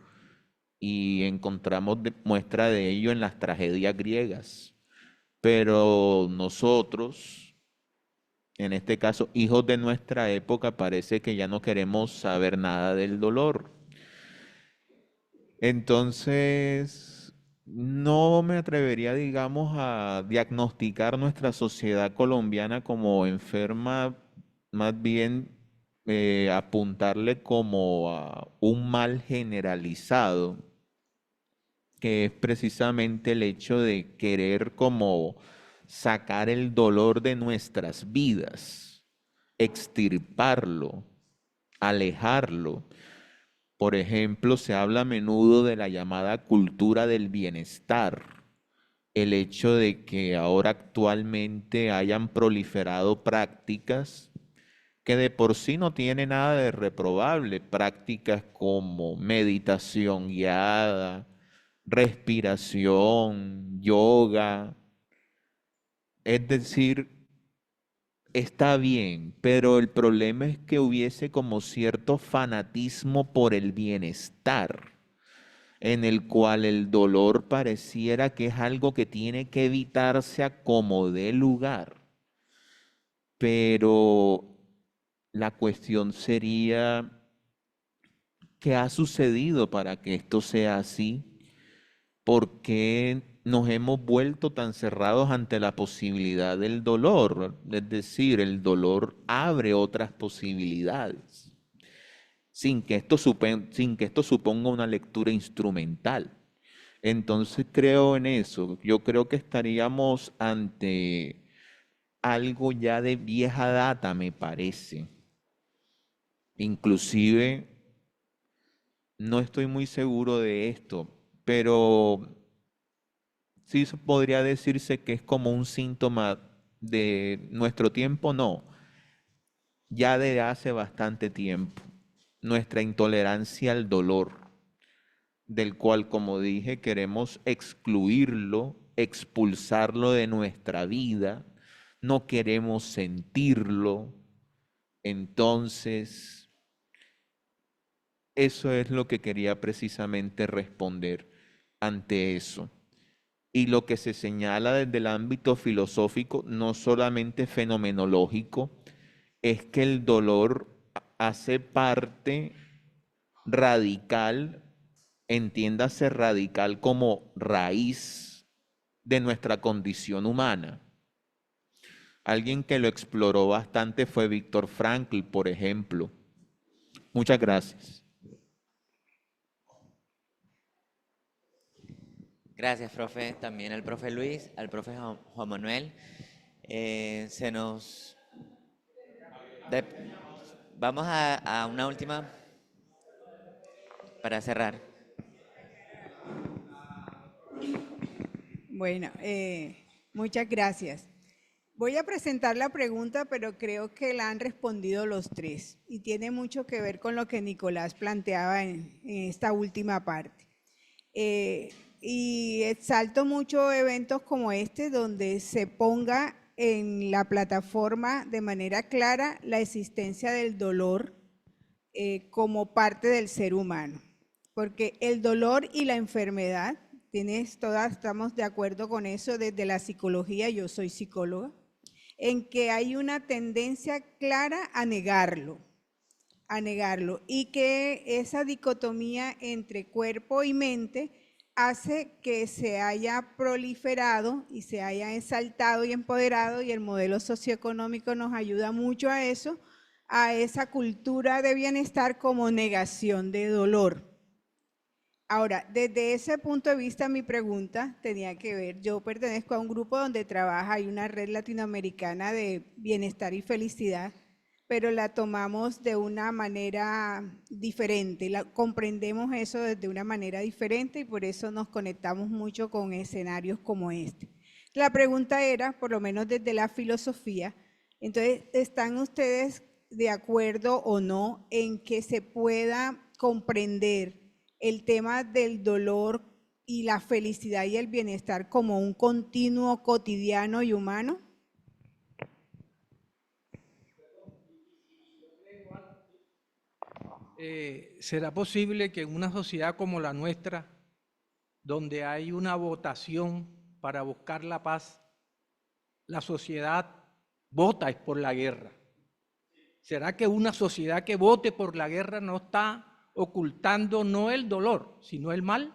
[SPEAKER 6] y encontramos muestra de ello en las tragedias griegas. Pero nosotros, en este caso, hijos de nuestra época, parece que ya no queremos saber nada del dolor. Entonces, no me atrevería, digamos, a diagnosticar nuestra sociedad colombiana como enferma, más bien apuntarle como a un mal generalizado, que es precisamente el hecho de querer como sacar el dolor de nuestras vidas, extirparlo, alejarlo. Por ejemplo, se habla a menudo de la llamada cultura del bienestar, el hecho de que ahora actualmente hayan proliferado prácticas que de por sí no tienen nada de reprobable, prácticas como meditación guiada, respiración, yoga. Es decir, está bien, pero el problema es que hubiese como cierto fanatismo por el bienestar, en el cual el dolor pareciera que es algo que tiene que evitarse a como dé lugar. Pero la cuestión sería, ¿qué ha sucedido para que esto sea así? ¿Por qué nos hemos vuelto tan cerrados ante la posibilidad del dolor? Es decir, el dolor abre otras posibilidades, sin que esto suponga una lectura instrumental. Entonces creo en eso. Yo creo que estaríamos ante algo ya de vieja data, me parece. Inclusive, no estoy muy seguro de esto, pero sí podría decirse que es como un síntoma de nuestro tiempo, no, ya de hace bastante tiempo. Nuestra intolerancia al dolor, del cual, como dije, queremos excluirlo, expulsarlo de nuestra vida, no queremos sentirlo. Entonces, eso es lo que quería precisamente responder ante eso. Y lo que se señala desde el ámbito filosófico, no solamente fenomenológico, es que el dolor hace parte radical, entiéndase radical como raíz de nuestra condición humana. Alguien que lo exploró bastante fue Víctor Frankl, por ejemplo. Muchas gracias.
[SPEAKER 3] Gracias, profe. También al profe Luis, al profe Juan Manuel. Se nos... de- Vamos a una última para cerrar.
[SPEAKER 8] Bueno, muchas gracias. Voy a presentar la pregunta, pero creo que la han respondido los tres y tiene mucho que ver con lo que Nicolás planteaba en esta última parte. Y exalto mucho eventos como este donde se ponga en la plataforma de manera clara la existencia del dolor como parte del ser humano, porque el dolor y la enfermedad, estamos de acuerdo con eso desde la psicología, yo soy psicóloga, en que hay una tendencia clara a negarlo, y que esa dicotomía entre cuerpo y mente hace que se haya proliferado y se haya exaltado y empoderado, y el modelo socioeconómico nos ayuda mucho a eso, a esa cultura de bienestar como negación de dolor. Ahora, desde ese punto de vista, mi pregunta tenía que ver, yo pertenezco a un grupo donde trabaja, hay una red latinoamericana de bienestar y felicidad, pero la tomamos de una manera diferente, comprendemos eso desde una manera diferente y por eso nos conectamos mucho con escenarios como este. La pregunta era, por lo menos desde la filosofía, entonces, ¿están ustedes de acuerdo o no en que se pueda comprender el tema del dolor y la felicidad y el bienestar como un continuo cotidiano y humano?
[SPEAKER 9] ¿Será posible que en una sociedad como la nuestra, donde hay una votación para buscar la paz, la sociedad vota es por la guerra? ¿Será que una sociedad que vote por la guerra no está ocultando no el dolor, sino el mal?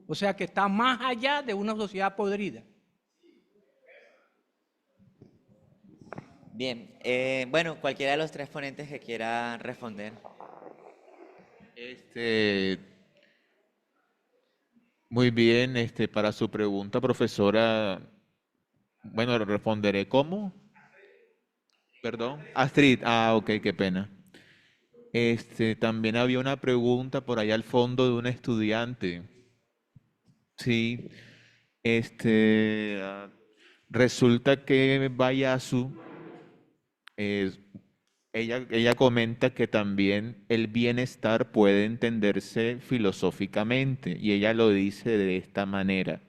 [SPEAKER 9] O sea, que está más allá de una sociedad podrida.
[SPEAKER 3] Bien, bueno, cualquiera de los tres ponentes que quiera responder.
[SPEAKER 6] Este, muy bien, para su pregunta, profesora, bueno, responderé ¿cómo? Perdón. Astrid, ok, qué pena. También había una pregunta por allá al fondo de un estudiante. Sí, resulta que Bayasu, eh, ella comenta que también el bienestar puede entenderse filosóficamente y ella lo dice de esta manera.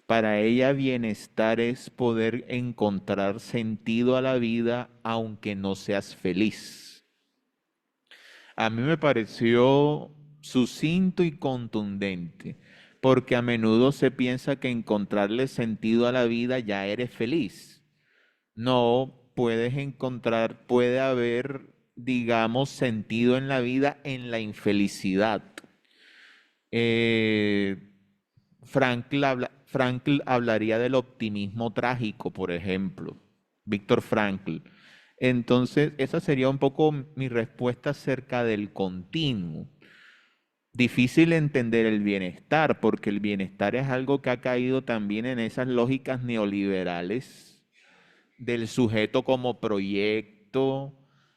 [SPEAKER 6] Para ella bienestar es poder encontrar sentido a la vida aunque no seas feliz. A mí me pareció sucinto y contundente, porque a menudo se piensa que encontrarle sentido a la vida ya eres feliz. No puedes encontrar, puede haber, digamos, sentido en la vida en la infelicidad. Frankl hablaría del optimismo trágico, por ejemplo. Víctor Frankl. Entonces, esa sería un poco mi respuesta acerca del continuo. Difícil entender el bienestar, porque el bienestar es algo que ha caído también en esas lógicas neoliberales del sujeto como proyecto,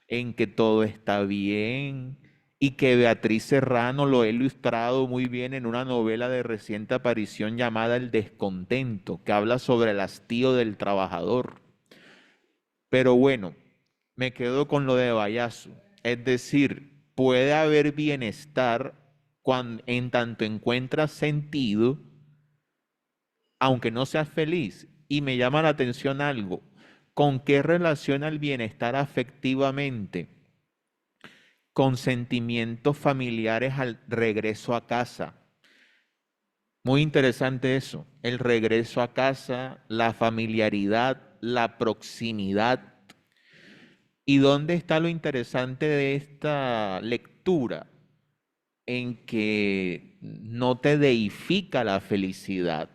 [SPEAKER 6] en que todo está bien, y que Beatriz Serrano lo ha ilustrado muy bien en una novela de reciente aparición llamada El descontento, que habla sobre el hastío del trabajador. Pero bueno, me quedo con lo de Bayazu. Es decir, puede haber bienestar en tanto encuentras sentido, aunque no seas feliz. Y me llama la atención algo. ¿Con qué relaciona el bienestar afectivamente? Con sentimientos familiares al regreso a casa. Muy interesante eso, el regreso a casa, la familiaridad, la proximidad. ¿Y dónde está lo interesante de esta lectura? En que no te deifica la felicidad,